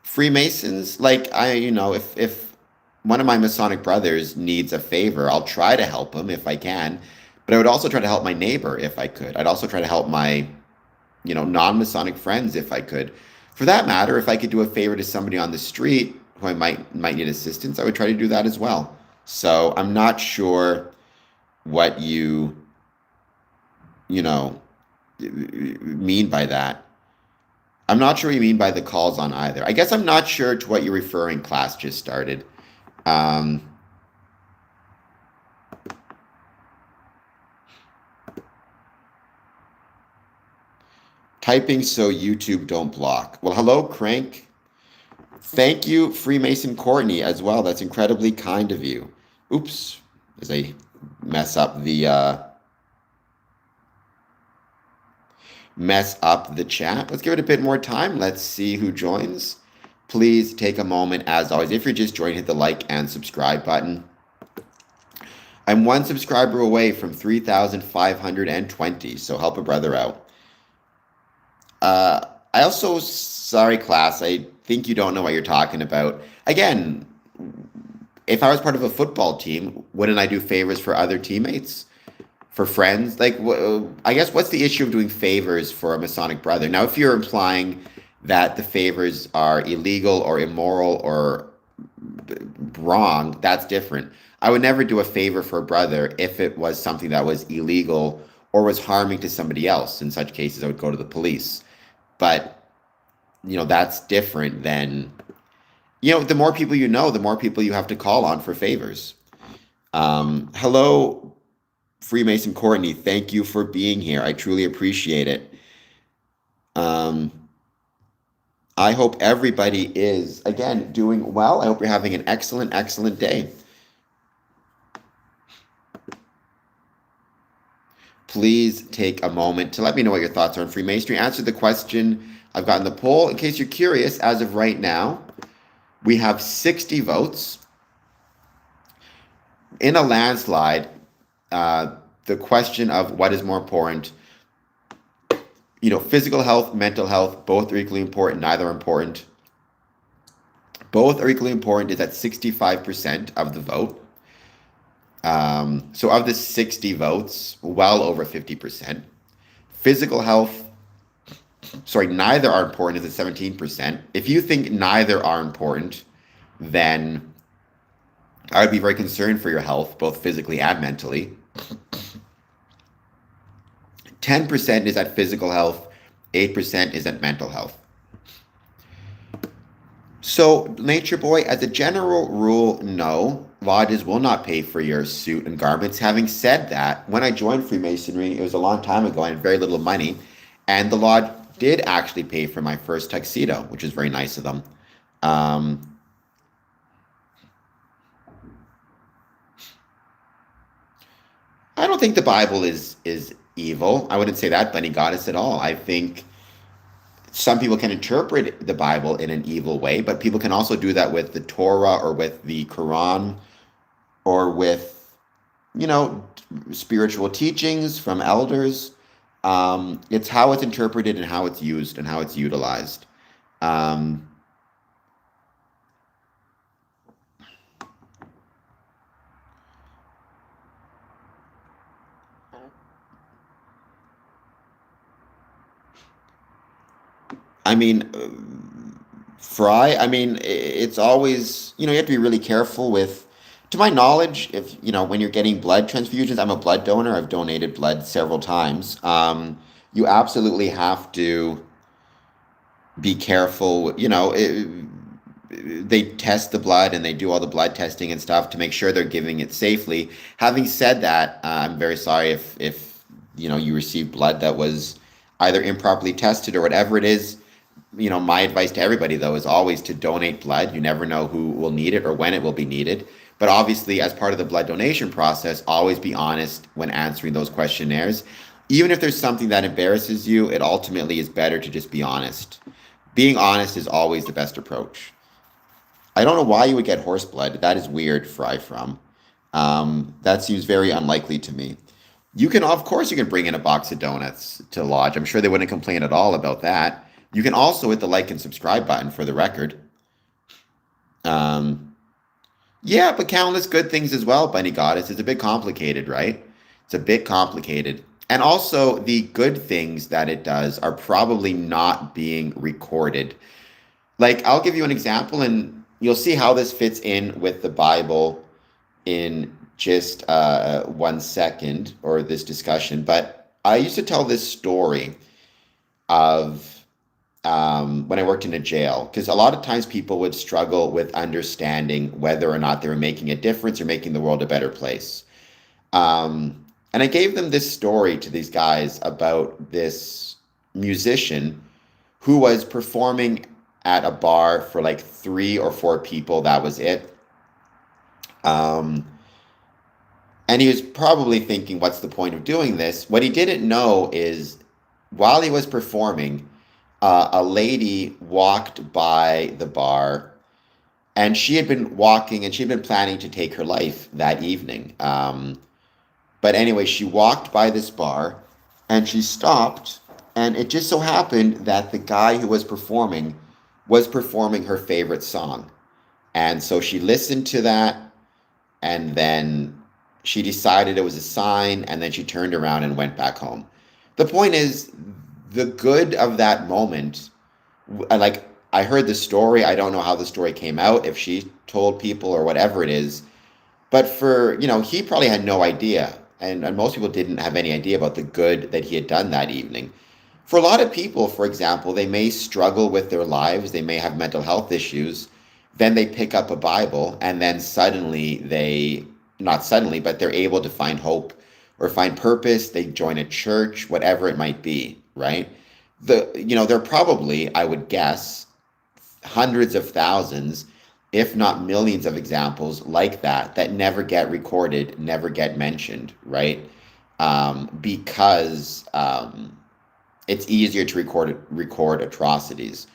Freemasons? Like if one of my Masonic brothers needs a favor, I'll try to help him if I can. But I would also try to help my neighbor if I could. I'd also try to help my, non-Masonic friends if I could. For that matter, if I could do a favor to somebody on the street who I might need assistance, I would try to do that as well. So I'm not sure what you know, mean by that. I'm not sure what you mean by the calls on either. I guess I'm not sure to what you're referring. Class just started. Um, Typing so YouTube don't block. Well, hello, Crank. Thank you, Freemason Courtney, as well. That's incredibly kind of you. Oops, as I mess up the chat. Let's give it a bit more time. Let's see who joins. Please take a moment, as always. If you're just joining, hit the like and subscribe button. I'm one subscriber away from 3,520, so help a brother out. I also, sorry, class, I think you don't know what you're talking about. Again, if I was part of a football team, wouldn't I do favors for other teammates, for friends? Like, I guess what's the issue of doing favors for a Masonic brother? Now, if you're implying that the favors are illegal or immoral or wrong, that's different. I would never do a favor for a brother if it was something that was illegal or was harming to somebody else. In such cases, I would go to the police. But, that's different than, the more people you know, the more people you have to call on for favors. Hello, Freemason Courtney. Thank you for being here. I truly appreciate it. I hope everybody is, again, doing well. I hope you're having an excellent, excellent day. Please take a moment to let me know what your thoughts are on Freemasonry. Answer the question I've got in the poll. In case you're curious, as of right now, we have 60 votes. In a landslide, the question of what is more important, physical health, mental health, both are equally important, neither are important. Both are equally important is at 65% of the vote. So of the 60 votes, well over 50%. Physical health, neither are important is at 17%. If you think neither are important, then I would be very concerned for your health, both physically and mentally. 10% is at physical health, 8% is at mental health. So, Nature Boy, as a general rule, no, lodges will not pay for your suit and garments. Having said that, when I joined Freemasonry, it was a long time ago, I had very little money, and the lodge did actually pay for my first tuxedo, which is very nice of them. I don't think the Bible is evil. I wouldn't say that, Bunny Goddess, at all. I think some people can interpret the Bible in an evil way, but people can also do that with the Torah or with the Quran or with, spiritual teachings from elders. It's how it's interpreted and how it's used and how it's utilized. I mean, it's always, you have to be really careful with, to my knowledge, if, when you're getting blood transfusions, I'm a blood donor, I've donated blood several times. You absolutely have to be careful, they test the blood and they do all the blood testing and stuff to make sure they're giving it safely. Having said that, I'm very sorry if you received blood that was either improperly tested or whatever it is. My advice to everybody, though, is always to donate blood. You never know who will need it or when it will be needed. But obviously, as part of the blood donation process, always be honest when answering those questionnaires. Even if there's something that embarrasses you, it ultimately is better to just be honest. Being honest is always the best approach. I don't know why you would get horse blood. That is weird, Fry from. That seems very unlikely to me. Of course, you can bring in a box of donuts to lodge. I'm sure they wouldn't complain at all about that. You can also hit the like and subscribe button for the record. Yeah, but countless good things as well, Bunny Goddess. It's a bit complicated, right? It's a bit complicated. And also, the good things that it does are probably not being recorded. Like, I'll give you an example, and you'll see how this fits in with the Bible in just 1 second, or this discussion. But I used to tell this story of when I worked in a jail, because a lot of times people would struggle with understanding whether or not they were making a difference or making the world a better place. And I gave them this story to these guys about this musician who was performing at a bar for like 3 or 4 people. That was it. And he was probably thinking, what's the point of doing this? What he didn't know is while he was performing, a lady walked by the bar, and she had been walking and she'd been planning to take her life that evening. But anyway, she walked by this bar and she stopped, and it just so happened that the guy who was performing her favorite song. And so she listened to that. and then she decided it was a sign, and then she turned around and went back home. The point is, the good of that moment, like, I heard the story. I don't know how the story came out, if she told people or whatever it is. But he probably had no idea. And most people didn't have any idea about the good that he had done that evening. For a lot of people, for example, they may struggle with their lives, they may have mental health issues. Then they pick up a Bible, and then suddenly not suddenly, but they're able to find hope or find purpose. They join a church, whatever it might be, right? There are probably, I would guess, hundreds of thousands, if not millions of examples like that never get recorded, never get mentioned, right? Because it's easier to record atrocities.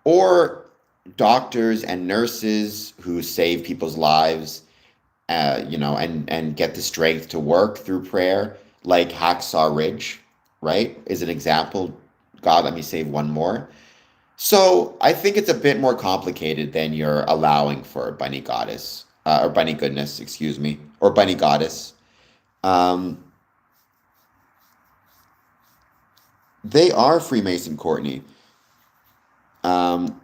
Or doctors and nurses who save people's lives, and get the strength to work through prayer, like Hacksaw Ridge, right, is an example. God, let me save one more. So I think it's a bit more complicated than you're allowing for Bunny Goddess, or Bunny Goodness, excuse me, or Bunny Goddess. Um, they are Freemason, Courtney. Um,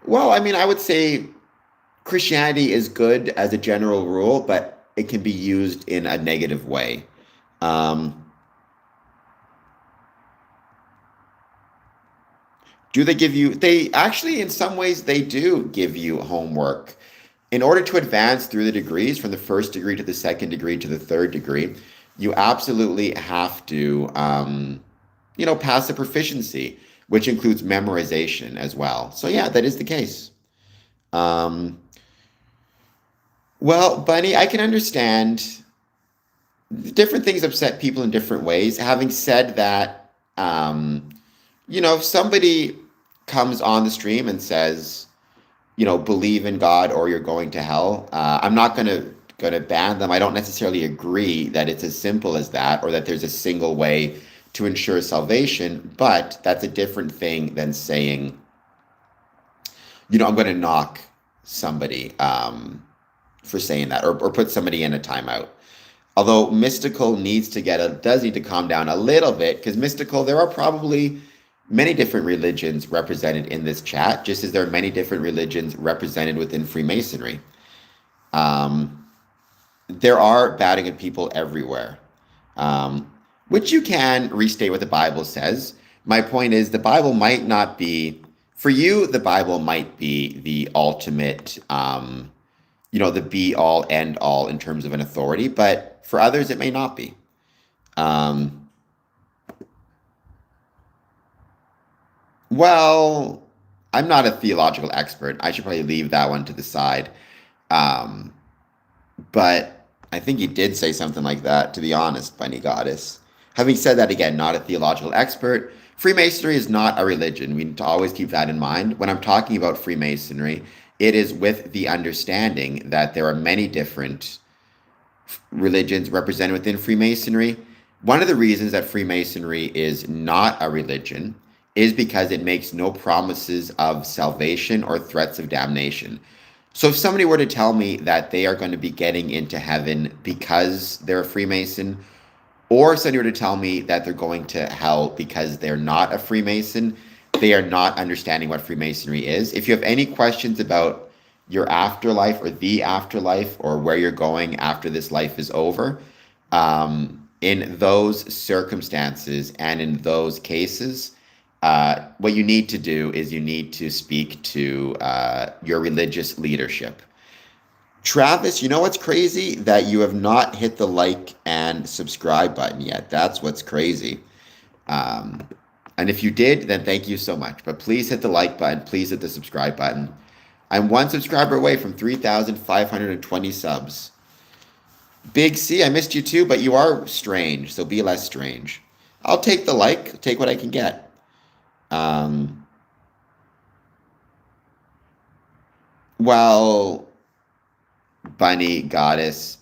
well, I mean, I would say Christianity is good as a general rule, but it can be used in a negative way. Um, do they give you, they actually, in some ways, they do give you homework. In order to advance through the degrees from the first degree to the second degree to the third degree, you absolutely have to, pass the proficiency, which includes memorization as well. So, yeah, that is the case. Um, well, Bunny, I can understand different things upset people in different ways. Having said that, if somebody comes on the stream and says, believe in God or you're going to hell, I'm not gonna ban them. I don't necessarily agree that it's as simple as that, or that there's a single way to ensure salvation. But that's a different thing than saying, I'm going to knock somebody for saying that, or put somebody in a timeout. Although Mystical does need to calm down a little bit, because Mystical, there are probably many different religions represented in this chat, just as there are many different religions represented within Freemasonry. Um, there are bad and good people everywhere, which you can restate what the Bible says. My point is, the Bible might not be, for you, the Bible might be the ultimate, the be all end all in terms of an authority, but for others, it may not be. Um, well, I'm not a theological expert. I should probably leave that one to the side. Um, but I think he did say something like that, to be honest, Bunny Goddess. Having said that, again, not a theological expert. Freemasonry is not a religion. We need to always keep that in mind. When I'm talking about Freemasonry, it is with the understanding that there are many different religions represented within Freemasonry. One of the reasons that Freemasonry is not a religion is because it makes no promises of salvation or threats of damnation. So if somebody were to tell me that they are going to be getting into heaven because they're a Freemason, or if somebody were to tell me that they're going to hell because they're not a Freemason, they are not understanding what Freemasonry is. If you have any questions about your afterlife or the afterlife, or where you're going after this life is over, in those circumstances and in those cases, what you need to do is you need to speak to your religious leadership. Travis, you know what's crazy? That you have not hit the like and subscribe button yet. That's what's crazy. And if you did, then thank you so much. But please hit the like button. Please hit the subscribe button. I'm one subscriber away from 3,520 subs. Big C, I missed you too, but you are strange, so be less strange. I'll take the like, take what I can get. Well, Bunny Goddess,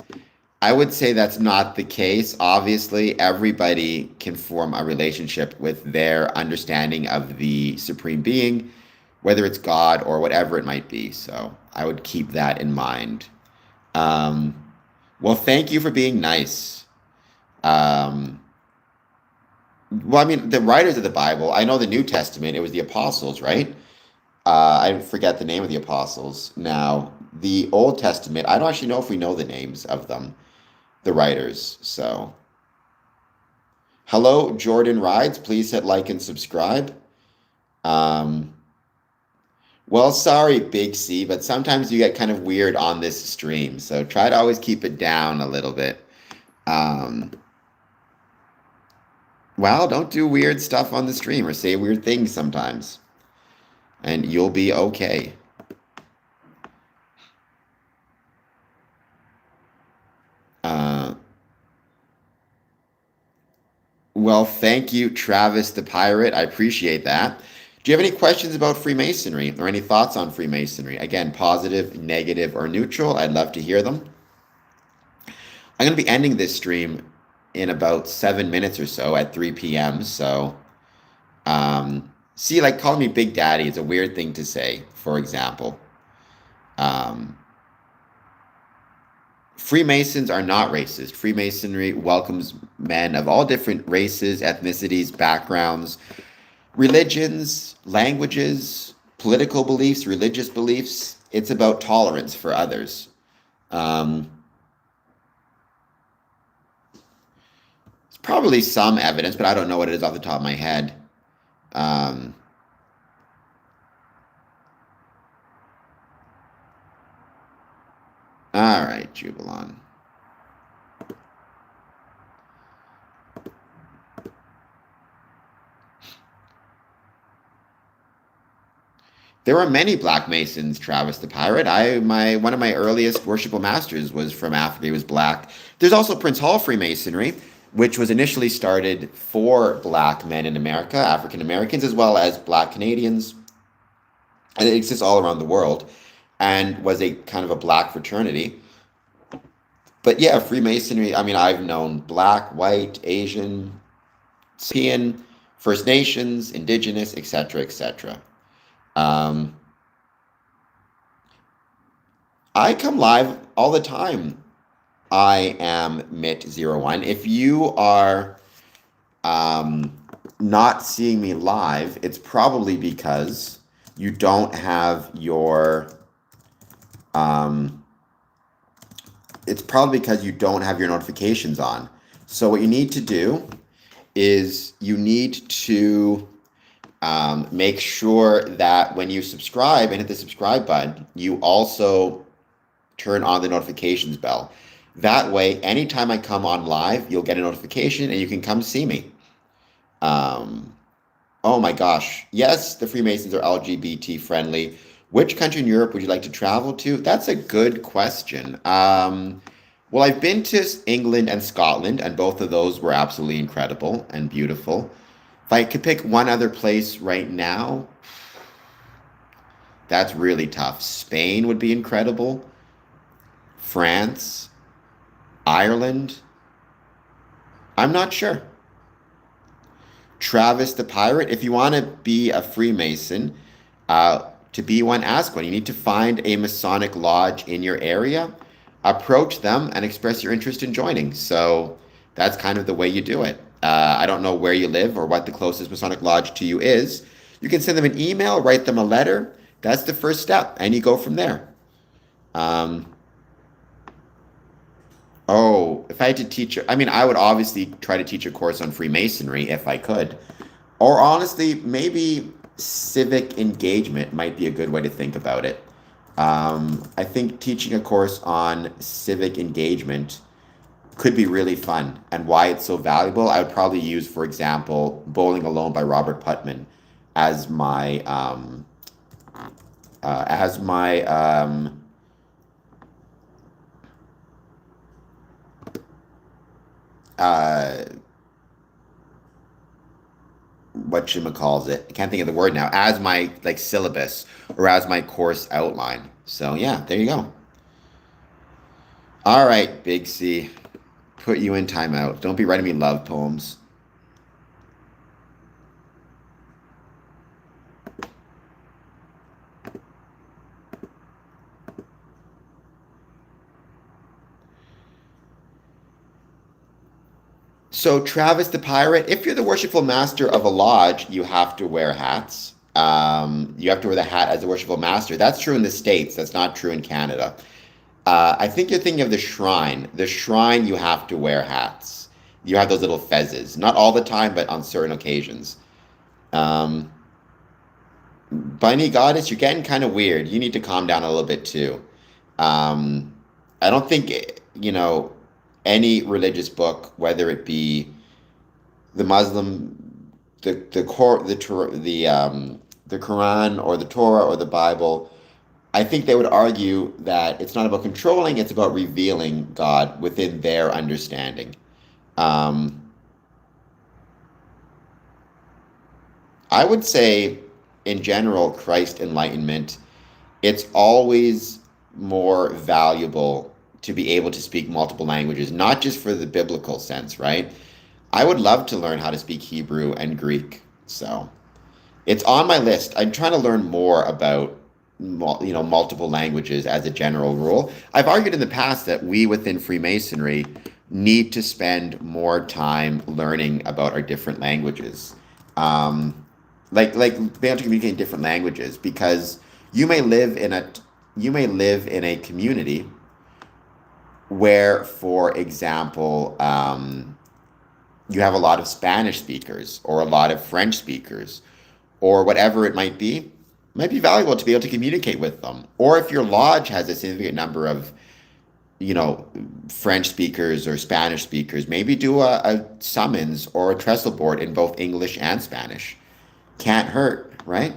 I would say that's not the case. Obviously, everybody can form a relationship with their understanding of the Supreme Being, whether it's God or whatever it might be. So, I would keep that in mind. Um, well, thank you for being nice. Um, well, I mean, the writers of the Bible, I know the New Testament, it was the apostles, right? I forget the name of the apostles. Now, the Old Testament, I don't actually know if we know the names of them, the writers. So, hello, Jordan Rides. Please hit like and subscribe. Um, well, sorry, Big C, but sometimes you get kind of weird on this stream. So try to always keep it down a little bit. Um, well, don't do weird stuff on the stream or say weird things sometimes, and you'll be okay. Uh, well, thank you, Travis the Pirate. I appreciate that. Do you have any questions about Freemasonry or any thoughts on Freemasonry? Again, positive, negative, or neutral. I'd love to hear them. I'm going to be ending this stream in about 7 minutes or so at 3 p.m. So, see, like calling me Big Daddy is a weird thing to say, for example. Um, Freemasons are not racist. Freemasonry welcomes men of all different races, ethnicities, backgrounds, religions, languages, political beliefs, religious beliefs. It's about tolerance for others. Um, it's probably some evidence, but I don't know what it is off the top of my head. Um, all right, Jubilon. There were many Black Masons, Travis the Pirate. One of my earliest worshipful masters was from Africa. He was black. There's also Prince Hall Freemasonry, which was initially started for black men in America, African Americans, as well as black Canadians. And it exists all around the world and was a kind of a black fraternity. But yeah, Freemasonry, I mean, I've known black, white, Asian, European, First Nations, Indigenous, etc., etc. Um, I come live all the time. I am Mitt01. If you are um, not seeing me live, it's probably because you don't have your um, it's probably because you don't have your notifications on. So what you need to do is you need to make sure that when you subscribe and hit the subscribe button, you also turn on the notifications bell. That way, anytime I come on live, you'll get a notification and you can come see me. Um, oh my gosh. Yes, the Freemasons are LGBT friendly. Which country in Europe would you like to travel to? That's a good question. Well, I've been to England and Scotland, and both of those were absolutely incredible and beautiful. If I could pick one other place right now, that's really tough. Spain would be incredible. France, Ireland. I'm not sure. Travis the Pirate, if you want to be a Freemason, to be one, ask one. You need to find a Masonic lodge in your area, approach them, and express your interest in joining. So that's kind of the way you do it. I don't know where you live or what the closest Masonic lodge to you is. You can send them an email, write them a letter. That's the first step, and you go from there. Um, Oh, if I had to teach, I mean, I would obviously try to teach a course on Freemasonry if I could. Or honestly, maybe civic engagement might be a good way to think about it. I think teaching a course on civic engagement could be really fun, and why it's so valuable. I would probably use, for example, Bowling Alone by Robert Putnam as my uh, whatchamacalls it. I can't think of the word now. As my like syllabus or as my course outline. So yeah, there you go. All right, Big C. Put you in timeout. Don't be writing me love poems. So, Travis the Pirate, if you're the worshipful master of a lodge, you have to wear hats. You have to wear the hat as a worshipful master. That's true in the States. That's not true in Canada. I think you're thinking of the shrine. The shrine, you have to wear hats. You have those little fezzes. Not all the time, but on certain occasions. Um, Bunny Goddess, you're getting kind of weird. You need to calm down a little bit too. Um, I don't think, you know, any religious book, whether it be the Muslim, the Quran or the Torah or the Bible, I think they would argue that it's not about controlling, it's about revealing God within their understanding. Um, I would say, in general, Christ enlightenment, it's always more valuable to be able to speak multiple languages, not just for the biblical sense, right? I would love to learn how to speak Hebrew and Greek. So it's on my list. I'm trying to learn more about multiple languages as a general rule. I've argued in the past that we within Freemasonry need to spend more time learning about our different languages. Um, like being able to communicate in different languages because you may live in a you may live in a community where, for example, you have a lot of Spanish speakers or a lot of French speakers or whatever it might be valuable to be able to communicate with them. Or if your lodge has a significant number of, you know, French speakers or Spanish speakers, maybe do a summons or a trestle board in both English and Spanish. Can't hurt, right?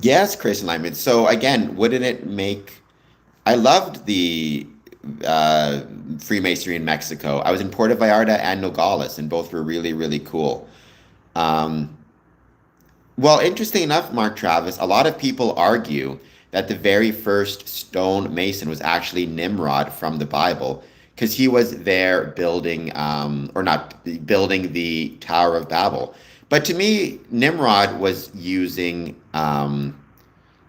Yes, Chris Lyman. So again, wouldn't it make I loved the uh, Freemasonry in Mexico. I was in Puerto Vallarta and Nogales, and both were really, really cool. Um, well, interesting enough, Mark Travis, a lot of people argue that the very first stone mason was actually Nimrod from the Bible, because he was there building, or not building the Tower of Babel. But to me, Nimrod was using,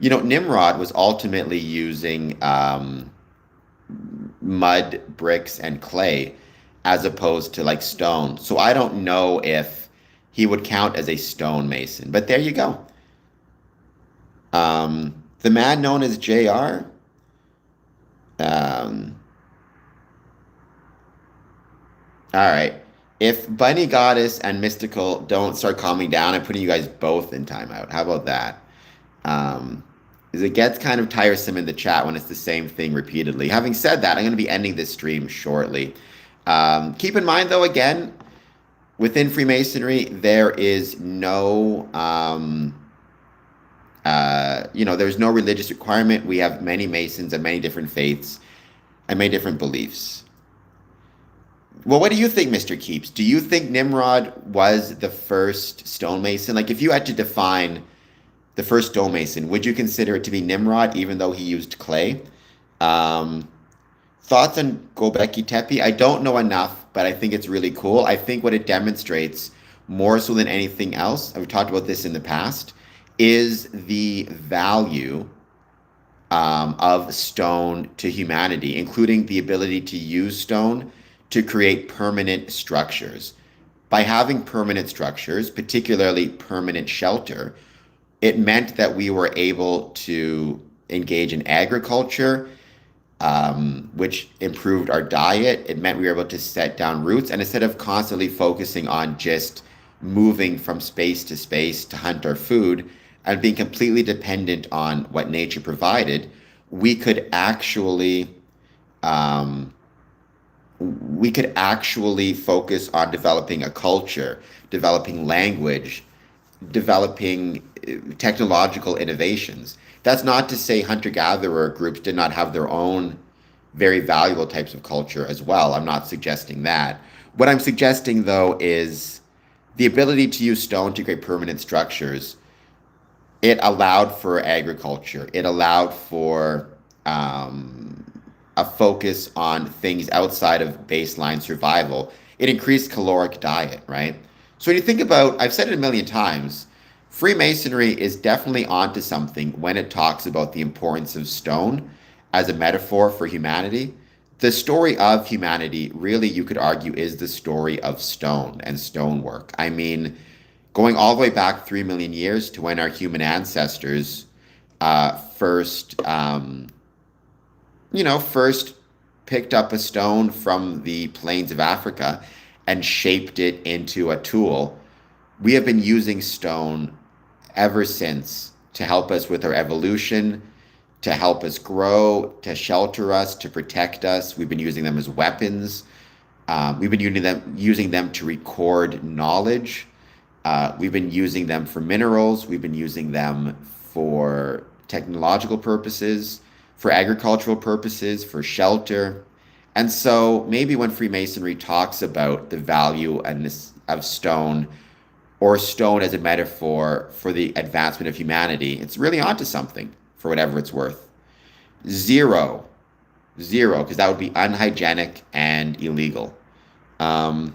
Nimrod was ultimately using mud, bricks, and clay as opposed to like stone. So I don't know if he would count as a stone mason. But there you go. The man known as JR. Um, all right. If Bunny Goddess and Mystical don't start calming down, I'm putting you guys both in timeout. How about that? Um, 'Cause it gets kind of tiresome in the chat when it's the same thing repeatedly. Having said that, I'm going to be ending this stream shortly. Keep in mind, though, again, within Freemasonry, there is no, there's no religious requirement. We have many Masons and many different faiths and many different beliefs. Well, what do you think, Mr. Keeps? Do you think Nimrod was the first stonemason? Like, if you had to define the first stonemason, would you consider it to be Nimrod, even though he used clay? Um, Thoughts on Gobekli Tepe? I don't know enough, but I think it's really cool. I think what it demonstrates, more so than anything else, I've talked about this in the past, is the value of stone to humanity, including the ability to use stone to create permanent structures. By having permanent structures, particularly permanent shelter, it meant that we were able to engage in agriculture, which improved our diet. It meant we were able to set down roots. And instead of constantly focusing on just moving from space to hunt our food and being completely dependent on what nature provided, we could actually um, we could actually focus on developing a culture, developing language, developing technological innovations. That's not to say hunter-gatherer groups did not have their own very valuable types of culture as well. I'm not suggesting that. What I'm suggesting, though, is the ability to use stone to create permanent structures. It allowed for agriculture. It allowed for a focus on things outside of baseline survival. It increased caloric diet, right? So when you think about, I've said it a million times, Freemasonry is definitely onto something when it talks about the importance of stone as a metaphor for humanity. The story of humanity, really, you could argue, is the story of stone and stonework. I mean, going all the way back 3 million years to when our human ancestors first, first picked up a stone from the plains of Africa and shaped it into a tool. We have been using stone ever since to help us with our evolution, to help us grow, to shelter us, to protect us. We've been using them as weapons. We've been using them to record knowledge. We've been using them for minerals. We've been using them for technological purposes, for agricultural purposes, for shelter. And so maybe when Freemasonry talks about the value and this, of stone, or stone as a metaphor for the advancement of humanity, it's really onto something for whatever it's worth. Zero, zero, because that would be unhygienic and illegal. Um,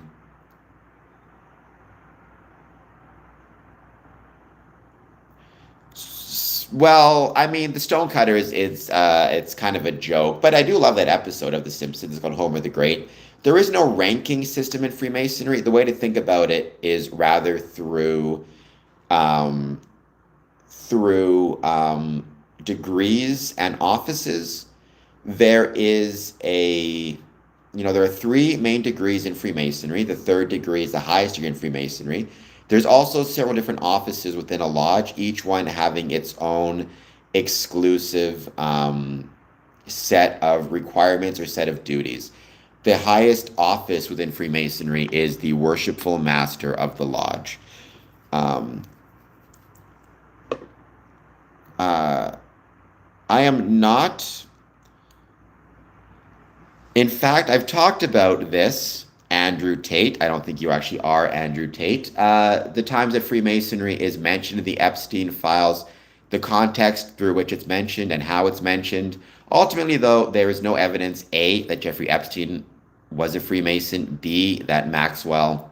Well, I mean, the Stonecutter is it's kind of a joke, but I do love that episode of The Simpsons called Homer the Great. There is no ranking system in Freemasonry. The way to think about it is rather um, through degrees and offices. There is there are three main degrees in Freemasonry. The third degree is the highest degree in Freemasonry. There's also several different offices within a lodge, each one having its own exclusive set of requirements or set of duties. The highest office within Freemasonry is the worshipful master of the lodge. Um, uh, I am not In fact, I've talked about this, Andrew Tate. I don't think you actually are Andrew Tate. The times that Freemasonry is mentioned in the Epstein files, the context through which it's mentioned and how it's mentioned. Ultimately, though, there is no evidence, A, that Jeffrey Epstein was a Freemason, B, that Maxwell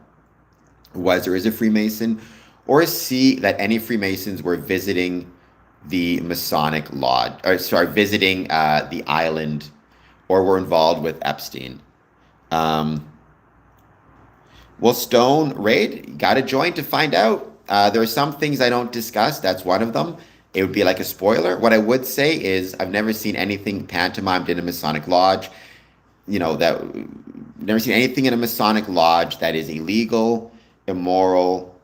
was or is a Freemason, or C, that any Freemasons were visiting the Masonic Lodge, or sorry, visiting the island or were involved with Epstein. Um, well, Stone Raid, got to join to find out. There are some things I don't discuss. That's one of them. It would be like a spoiler. What I would say is I've never seen anything pantomimed in a Masonic Lodge. That never seen anything in a Masonic Lodge that is illegal, immoral,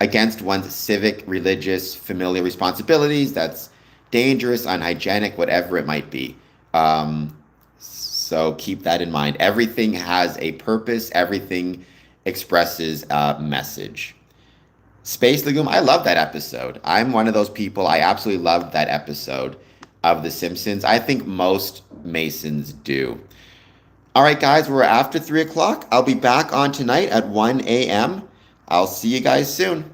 against one's civic, religious, familial responsibilities. That's dangerous, unhygienic, whatever it might be. So keep that in mind. Everything has a purpose. Everything expresses a message. Space Legume, I love that episode. I'm one of those people. I absolutely loved that episode of The Simpsons. I think most Masons do. All right, guys, we're after 3 o'clock. I'll be back on tonight at 1 a.m. I'll see you guys soon.